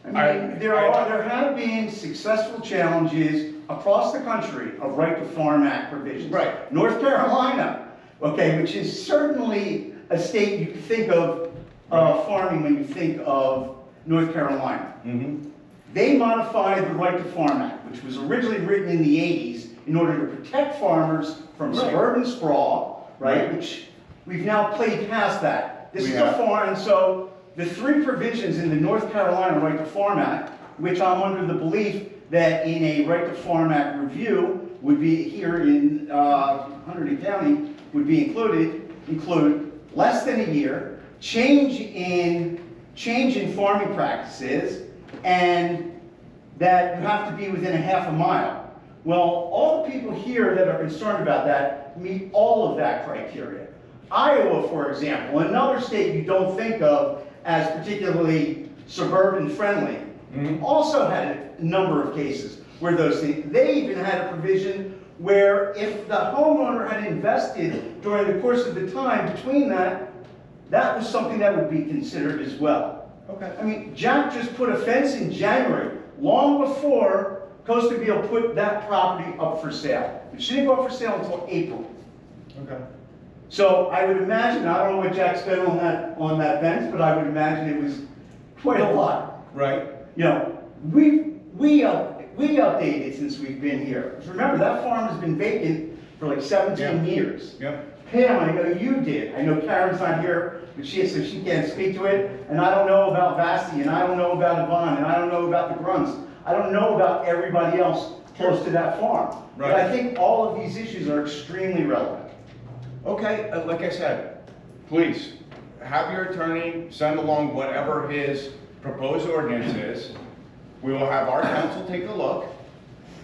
there have been successful challenges across the country of Right to Farm Act provisions. Right. North Carolina, okay, which is certainly a state you can think of farming when you think of North Carolina. Mm-hmm. They modified the Right to Farm Act, which was originally written in the 80s in order to protect farmers from suburban sprawl, right? Which we've now played past that. This is a farm, and so the 3 provisions in the North Carolina Right to Farm Act, which I'm under the belief that in a Right to Farm Act review would be here in Hunterdon County would be include less than a year, change in farming practices, and that you have to be within a half a mile. Well, all the people here that are concerned about that meet all of that criteria. Iowa, for example, another state you don't think of as particularly suburban friendly, also had a number of cases where those things, they even had a provision where if the homeowner had invested during the course of the time between that was something that would be considered as well. Okay. I mean, Jack just put a fence in January, long before Costa Beale put that property up for sale. It shouldn't go up for sale until April. Okay. So I would imagine, I don't know what Jack spent on that fence, but I would imagine it was quite a lot. Right. You know, we updated since we've been here. Remember, that farm has been vacant for like 17 years. Yep. Pam, I know you did. I know Karen's not here, but so she can't speak to it. And I don't know about Vasti, and I don't know about Yvonne, and I don't know about the Grunts. I don't know about everybody else close to that farm. Right. But I think all of these issues are extremely relevant. Okay, like I said, please, have your attorney send along whatever his proposed ordinance is. We will have our counsel take a look,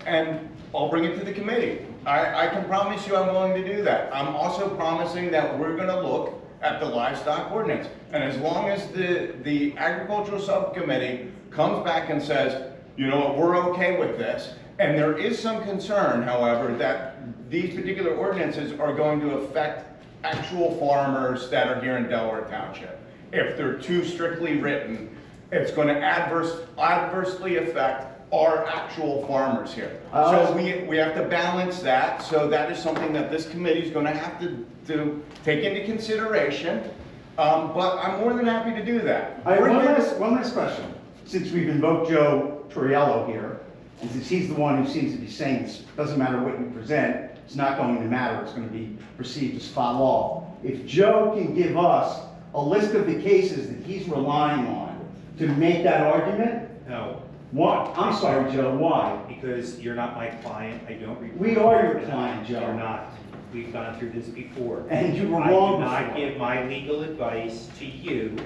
and I'll bring it to the committee. I can promise you I'm willing to do that. I'm also promising that we're gonna look at the livestock ordinance. And as long as the agricultural subcommittee comes back and says, you know what, we're okay with this, and there is some concern, however, that these particular ordinances are going to affect actual farmers that are here in Delaware Township. If they're too strictly written, it's going to adversely affect our actual farmers here. So we have to balance that. So that is something that this committee is going to have to take into consideration. But I'm more than happy to do that. One last question. Since we've invoked Joe Torriello here, and since he's the one who seems to be saying it doesn't matter what you present, it's not going to matter, it's going to be perceived as spot law. If Joe can give us a list of the cases that he's relying on to make that argument, No, Why? I'm sorry, Joe, why? because you're not my client, I don't report. We are your and client, Joe. You're not. We've gone through this before. And you were wrong I do not before. give my legal advice to you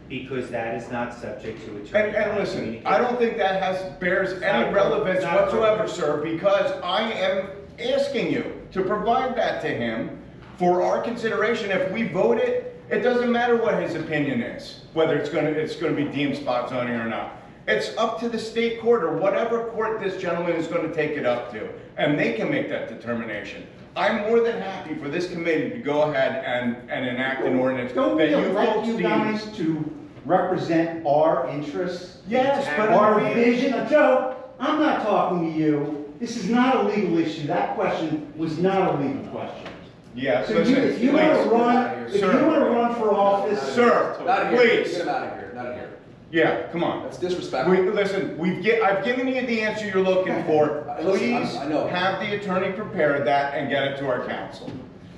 because that is not subject to attorney. And listen, I don't think that bears any relevance whatsoever, sir, because I am asking you to provide that to him for our consideration. If we vote it, it doesn't matter what his opinion is, whether it's gonna be deemed spot zoning or not. It's up to the state court or whatever court this gentleman is gonna take it up to, and they can make that determination. I'm more than happy for this committee to go ahead and enact an ordinance Don't that we you elect folks you deem. guys to represent our interests? Yes, but Our vision? Joe, I'm not talking to you. This is not a legal issue. That question was not a legal question. Yes, So listen, if you want to please. run, if you Sir. want to run for office, Sir, Not in here. please. Get him out of here, not in here. Yeah, come on. That's disrespectful. Listen, I've given you the answer you're looking for. Listen, Please I know. have the attorney prepare that and get it to our council.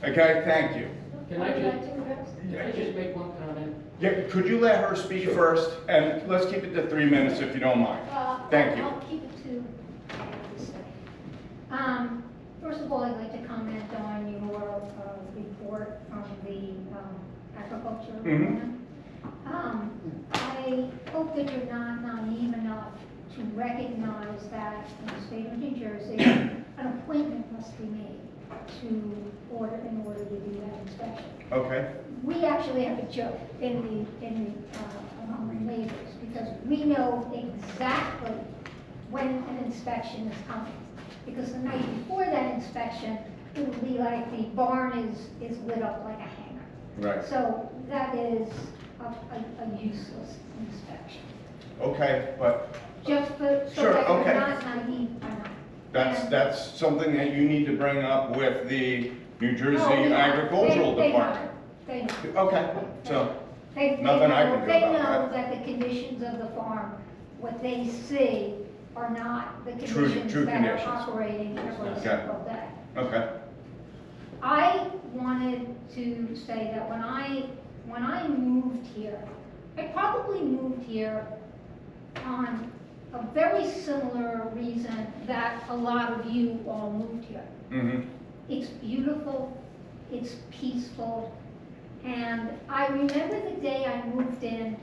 Okay, thank you. Can I just make one comment? Yeah, could you let her speak first? And let's keep it to 3 minutes if you don't mind. Thank you. I'll keep it to, first of all, I'd like to comment on your report from the agriculture. Mhm. I hope that you're not naive enough to recognize that in the state of New Jersey, an appointment must be made in order to do that inspection. Okay. We actually have a joke among the neighbors because we know exactly when an inspection is coming. Because the night before that inspection, it will be like the barn is lit up like a hanger. Right. So that is a useless inspection. Okay, but Just so Sure, that okay. you're not naive enough. that's something that you need to bring up with the New Jersey Oh, yeah. Agricultural They know. Department. They know. Okay, so, They nothing I know- can do They about know that. that the conditions of the farm, what they see are not the True conditions that conditions. are operating every Okay. single day. okay. I wanted to say that when I moved here, I probably moved here on a very similar reason that a lot of you all moved here. Mm-hmm. It's beautiful, it's peaceful, and I remember the day I moved in,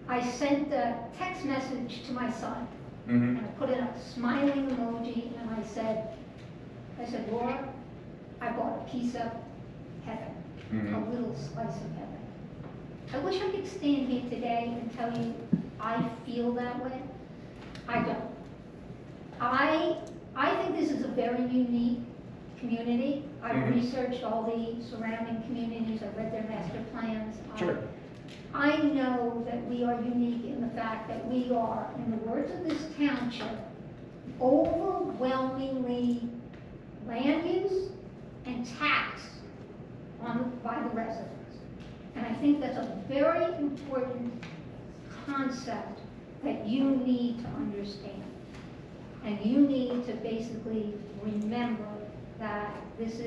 I sent a text message to my son. Mm-hmm. And I put in a smiling emoji and I said, Laura, I bought a piece of heaven, Mhm. a little slice of heaven. I wish I could stand here today and tell you I feel that way. I don't. I think this is a very unique community. I've Mhm. researched all the surrounding communities, I've read their master plans. Sure. I know that we are unique in the fact that we are, in the words of this township, overwhelmingly land use and taxed by the residents. And I think that's a very important concept that you need to understand. And you need to basically remember that this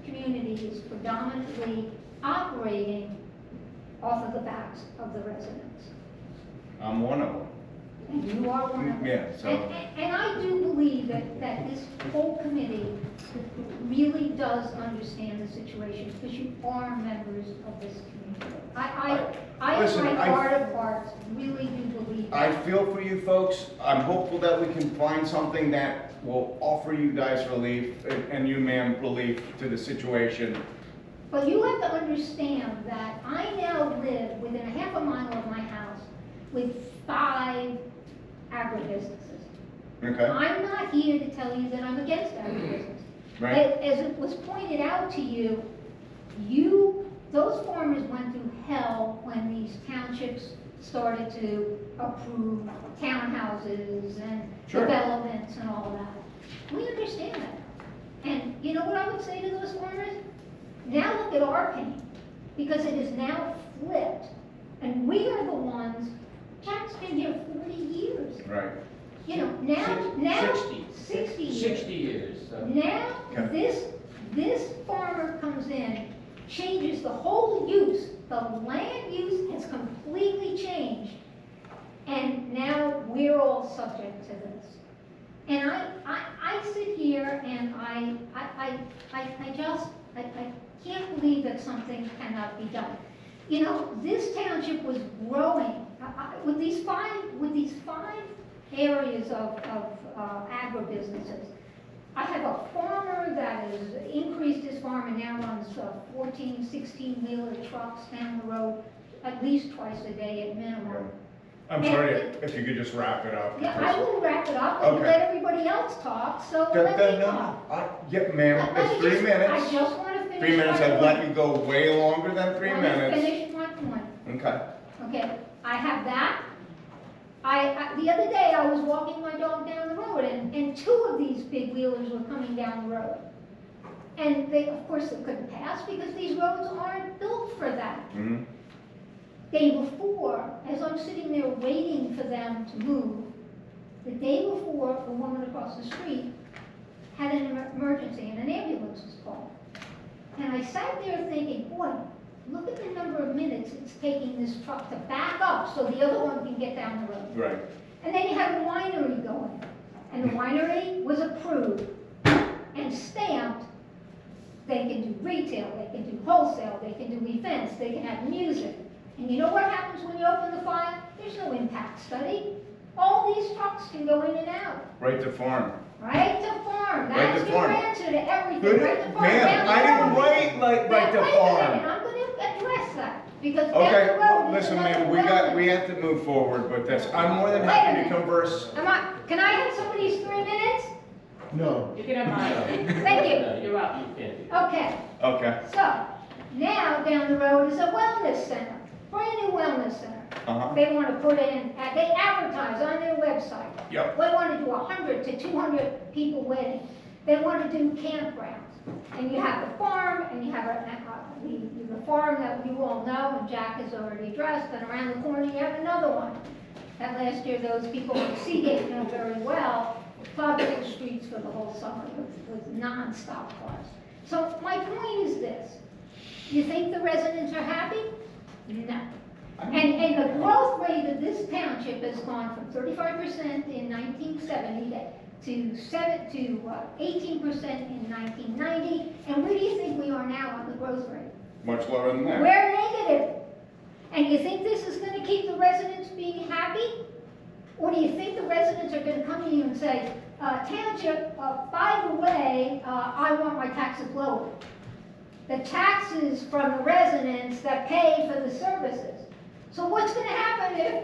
community is predominantly operating off of the backs of the residents. I'm one of them. And you are one of them. Yeah, so- And I do believe that this whole committee really does understand the situation, because you are members of this community. I, Listen, in my I- heart of hearts, really do believe I that. feel for you folks. I'm hopeful that we can find something that will offer you guys relief and you, ma'am, relief to the situation. But you have to understand that I now live within a half a mile of my house with 5 agribusinesses. Okay? I'm not here to tell you that I'm against agribusiness. Right? As it was pointed out to you, those farmers went through hell when these townships started to approve townhouses and Sure. developments and all that. We understand that. And you know what I would say to those farmers? Now look at our pain, because it is now flipped. And we are the ones, Jack's been here 40 years. Right. You know, now 60 years. 60 years. Now, Okay. this farmer comes in, changes the whole use, the land use has completely changed. And now I can't believe that something cannot be done. You know, this township was growing, with these five areas of agribusinesses. I have a farmer that has increased his farm and now runs 14, 16-wheeler trucks down the road at least twice a day at minimum. I'm sorry, if you could just wrap it up. Yeah, because- I will wrap it up and Okay. let everybody else talk, so let me talk. Yeah, ma'am, Let it's me 3 minutes. I just want to finish. 3 minutes, my I've point. let you go way longer than 3 Let me minutes. finish my point. Okay. Okay, I have that. The other day, I was walking my dog down the road, and two of these big wheelers were coming down the road. And they, of course, they couldn't pass because these roads aren't built for that. Mhm. Day before, as I'm sitting there waiting for them to move, the day before, the woman across the street had an emergency and an ambulance was called. And I sat there thinking, boy, look at the number of minutes it's taking this truck to back up so the other one can get down the road. Right. And then you had a winery going, and the winery was approved and stamped. They can do retail, they can do wholesale, they can do events, they can have music. And you know what happens when you open the file? There's no impact study. All these trucks can go in and out. Right to farm. Right to farm. Right to That's farm. your answer to everything. Good, Right to farm. ma'am, Down I the didn't road. write like right to Wait a minute, farm. I'm going to address that. Because Okay, down the road well, is listen, another ma'am, wellness. we have to move forward with this. I'm more than Wait a happy to minute. converse. Can I have somebody's 3 minutes? No. You can have mine. Thank you. No, you're out, you can't. Okay. Okay. So, now down the road is a wellness center, brand new wellness center. Uh-huh. They want to put in, they advertise on their website. Yep. They want to do 100 to 200 people wedding. They want to do campgrounds. And you have the farm, and you have the farm that you all know, and Jack has already addressed, and around the corner you have another one. That last year, those people on Seagate know very well, public streets for the whole summer with non-stop cars. So my point is this. You think the residents are happy? No. And the growth rate of this township has gone from 35% in 1970 to 18% in 1990. And where do you think we are now on the growth rate? Much lower than that. We're negative. And you think this is going to keep the residents being happy? Or do you think the residents are going to come to you and say, township, by the way, I want my taxes lowered? The taxes from the residents that pay for the services. So what's going to happen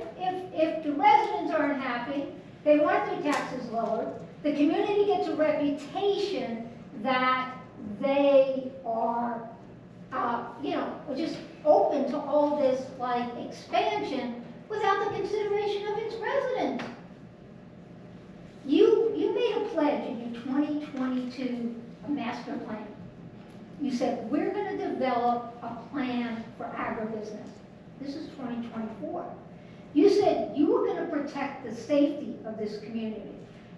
if the residents aren't happy, they want their taxes lowered, the community gets a reputation that they are, just open to all this like expansion without the consideration of its residents. You made a pledge in your 2022 master plan. You said, we're going to develop a plan for agribusiness. This is 2024. You said you were going to protect the safety of this community.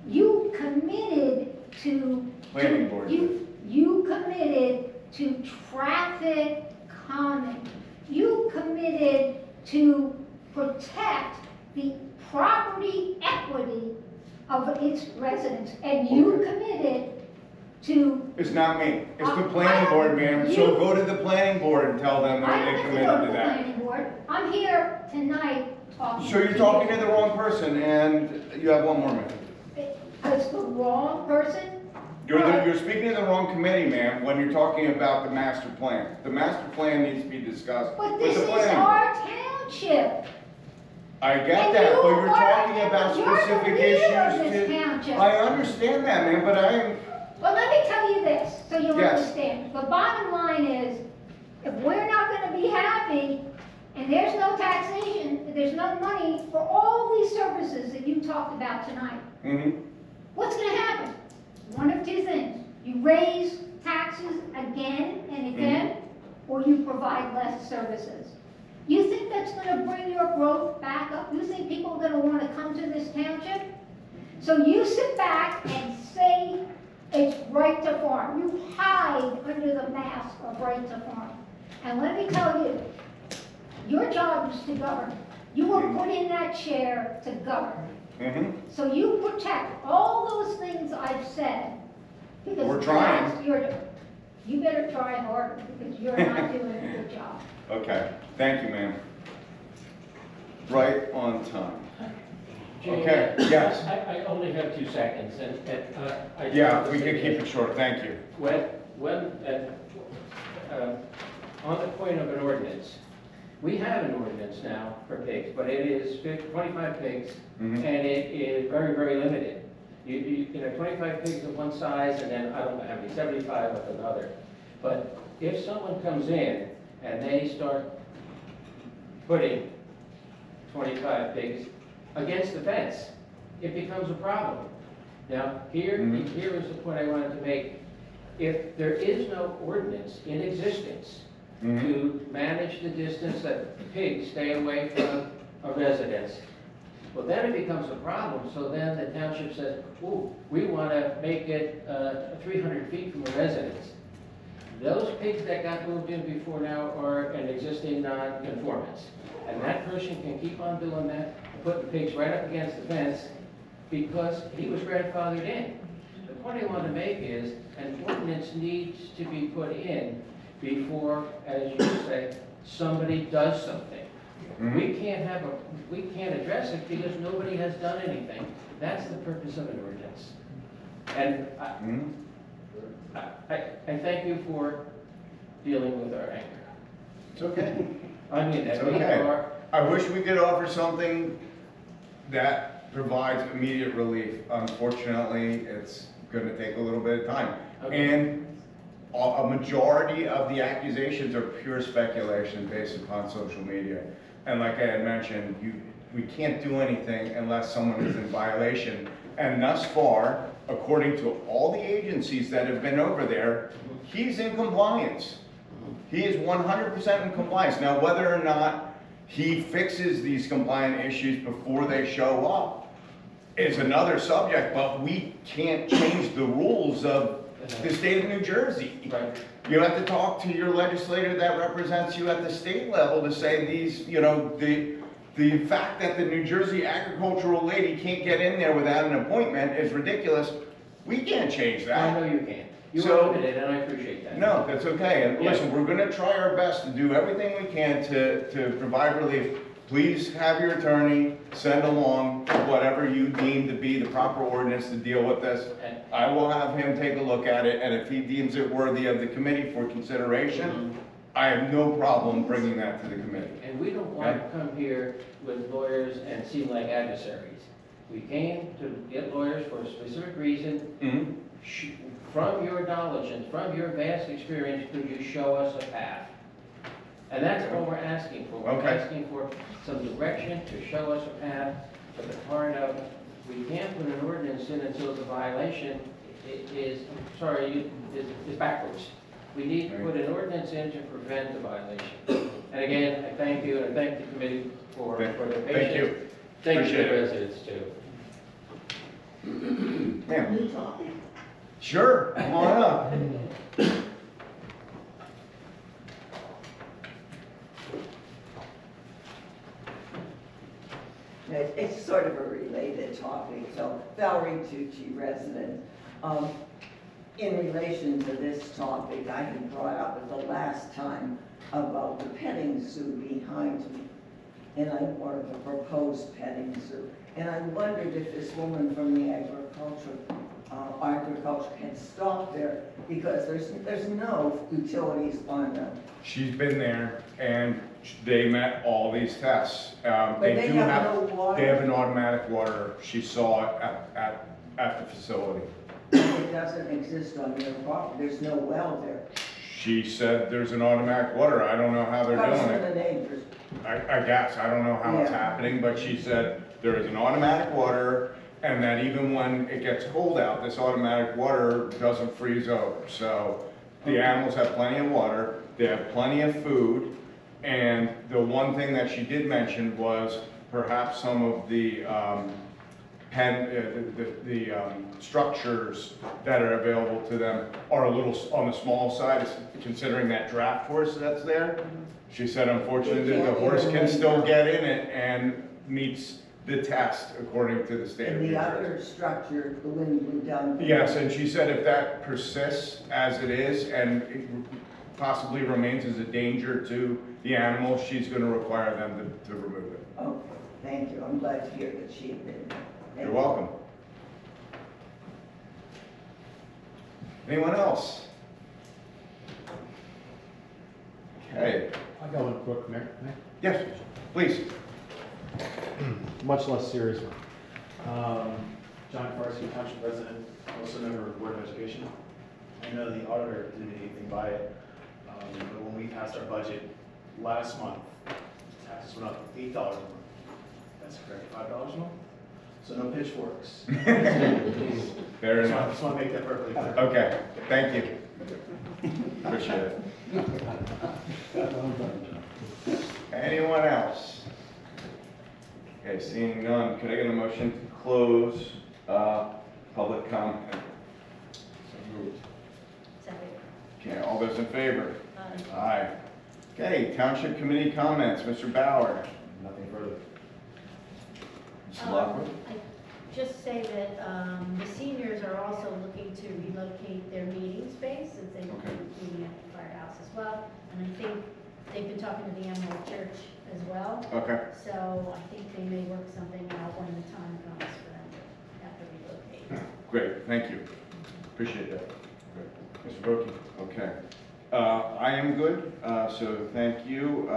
You committed to Planning board. You committed to traffic calming. You committed to protect the property equity of its residents, and you committed to. It's not me. It's the planning board, ma'am. So go to the planning board and tell them I that don't they have to committed go to to the that. planning board. I'm here tonight talking. So you're talking to the wrong person, and you have 1 more minute. It's the wrong person. You're speaking to the wrong committee, ma'am, when you're talking about the master plan. The master plan needs to be discussed But with this the is planning board. our township. I get And that, you but you're are- talking about you're the specific leader of issues this to. township. I understand that, ma'am, but I am. Well, let me tell you this, so you Yes. understand. The bottom line is, if we're not gonna be happy, and there's no taxation, there's no money for all these services that you talked about tonight, what's gonna happen? One of two things. You raise taxes again and again, or you provide less services. You think that's gonna bring your growth back up? You think people are gonna wanna come to this township? So you sit back and say it's right to farm. You hide under the mask of right to farm. And let me tell you, your job is to govern. You were put in that chair to govern. So you protect all those things I've said, Because We're trying. you better try harder, because you're not doing a good job. Okay, thank you, ma'am. Right on time. Okay, yes. I only have 2 seconds, and I. Yeah, we can keep it short, thank you. On the point of an ordinance, we have an ordinance now for pigs, but it is 25 pigs, Mhm. and it is very, very limited. You know, 25 pigs of one size, and then, I don't know how many, 75 of another. But if someone comes in and they start putting 25 pigs against the fence, it becomes a problem. Now, here is the point I wanted to make. If there is no ordinance in existence to manage the distance that pigs stay away from a residence, well, then it becomes a problem. So then the township says, ooh, we want to make it 300 feet from a residence. Those pigs that got moved in before now are an existing non-conformance. And that person can keep on doing that, and put the pigs right up against the fence, because he was grandfathered in. The point I want to make is, an ordinance needs to be put in before, as you say, somebody does something. We can't address it because nobody has done anything. That's the purpose of an ordinance. And I thank you for dealing with our anger. It's okay. I mean, It's that we okay. are. I wish we could offer something that provides immediate relief. Unfortunately, it's gonna take a little bit of time. Okay. And a majority of the accusations are pure speculation based upon social media. And like I had mentioned, we can't do anything unless someone is in violation. And thus far, according to all the agencies that have been over there, he's in compliance. He is 100% in compliance. Now, whether or not he fixes these compliant issues before they show up is another subject, but we can't change the rules of the state of New Jersey. Right. You have to talk to your legislator that represents you at the state level to say these, you know, the fact that the New Jersey agricultural lady can't get in there without an appointment is ridiculous. We can't change that. I know you can't. You So- are limited, and I appreciate that. No, that's okay. And Yeah. listen, we're gonna try our best to do everything we can to provide relief. Please have your attorney send along whatever you deem to be the proper ordinance to deal with this. I will have him take a look at it, and if he deems it worthy of the committee for consideration, I have no problem bringing that to the committee. And we don't want to come here with lawyers and seem like adversaries. We came to get lawyers for a specific reason. From your knowledge and from your vast experience, could you show us a path? And that's all we're asking for. We're Okay. asking for some direction to show us a path. But the part of, we can't put an ordinance in until the violation is backwards. We need to put an ordinance in to prevent the violation. And again, I thank you, and I thank the committee for their patience. Thank you. Thank you Appreciate to the it. residents too. Ma'am. Sure, come on up. It's sort of a related topic, so Valerie Tucci, resident. In relation to this topic, I had brought up at the last time about the petting zoo behind me, or the proposed petting zoo. And I wondered if this woman from the agriculture can stop there, because there's no utilities on them. She's been there, and they met all these tests. They do have no water? They have an automatic water. She saw it at the facility. It doesn't exist on your property, there's no well there. She said there's an automatic water. I don't know how they're Comes doing from it. the neighbors. I guess, I don't know how it's Yeah. happening, but she said there is an automatic water, and that even when it gets cold out, this automatic water doesn't freeze over. So the animals have plenty of water, they have plenty of food, and the one thing that she did mention was perhaps some of the structures that are available to them are a little on the small side, considering that draft horse that's there. She said unfortunately the horse can still get in it and meets the test according to the state of And New the Jersey. other structure, the wind blew down. Yes, and she said if that persists as it is and it possibly remains as a danger to the animals, she's going to require them to remove it. Okay, thank you. I'm glad to hear that she had been. You're welcome. Anyone else? Okay. I got one quick, Mayor. Yes, please. Much less serious one. John Farsi, Township resident, also member of the Board of Education. I know the auditor didn't do anything by it, but when we passed our budget last month, taxes went up $8 a month. That's correct, $5 a month? So no pitchforks. Fair enough. Just want to make that perfectly clear. Okay, thank you. Appreciate it. Anyone else? Okay, seeing none, could I get a motion to close public comment? So moved. Okay, all those in favor? Aye. Okay, Township Committee comments, Mr. Bauer. Nothing further. Mr. Lockwood? I just say that the seniors are also looking to relocate their meeting space, since they will be meeting at the firehouse as well. And I think they've been talking to the Animal Church as well. Okay. So I think they may work something out when the time comes for them to have to relocate. Great, thank you. Appreciate that. Great. Mr. Brokey? Okay. I am good, so thank you.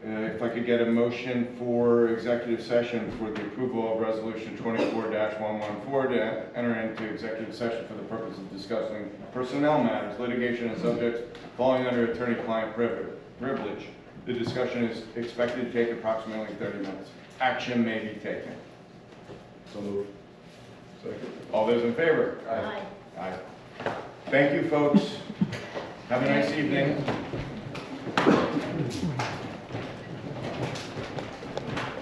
If I could get a motion for executive session for the approval of Resolution 24-114 to enter into executive session for the purpose of discussing personnel matters, litigation, and subjects falling under attorney-client privilege. The discussion is expected to take approximately 30 minutes. Action may be taken. So moved. All those in favor? Aye. Aye. Thank you, folks. Have a nice evening.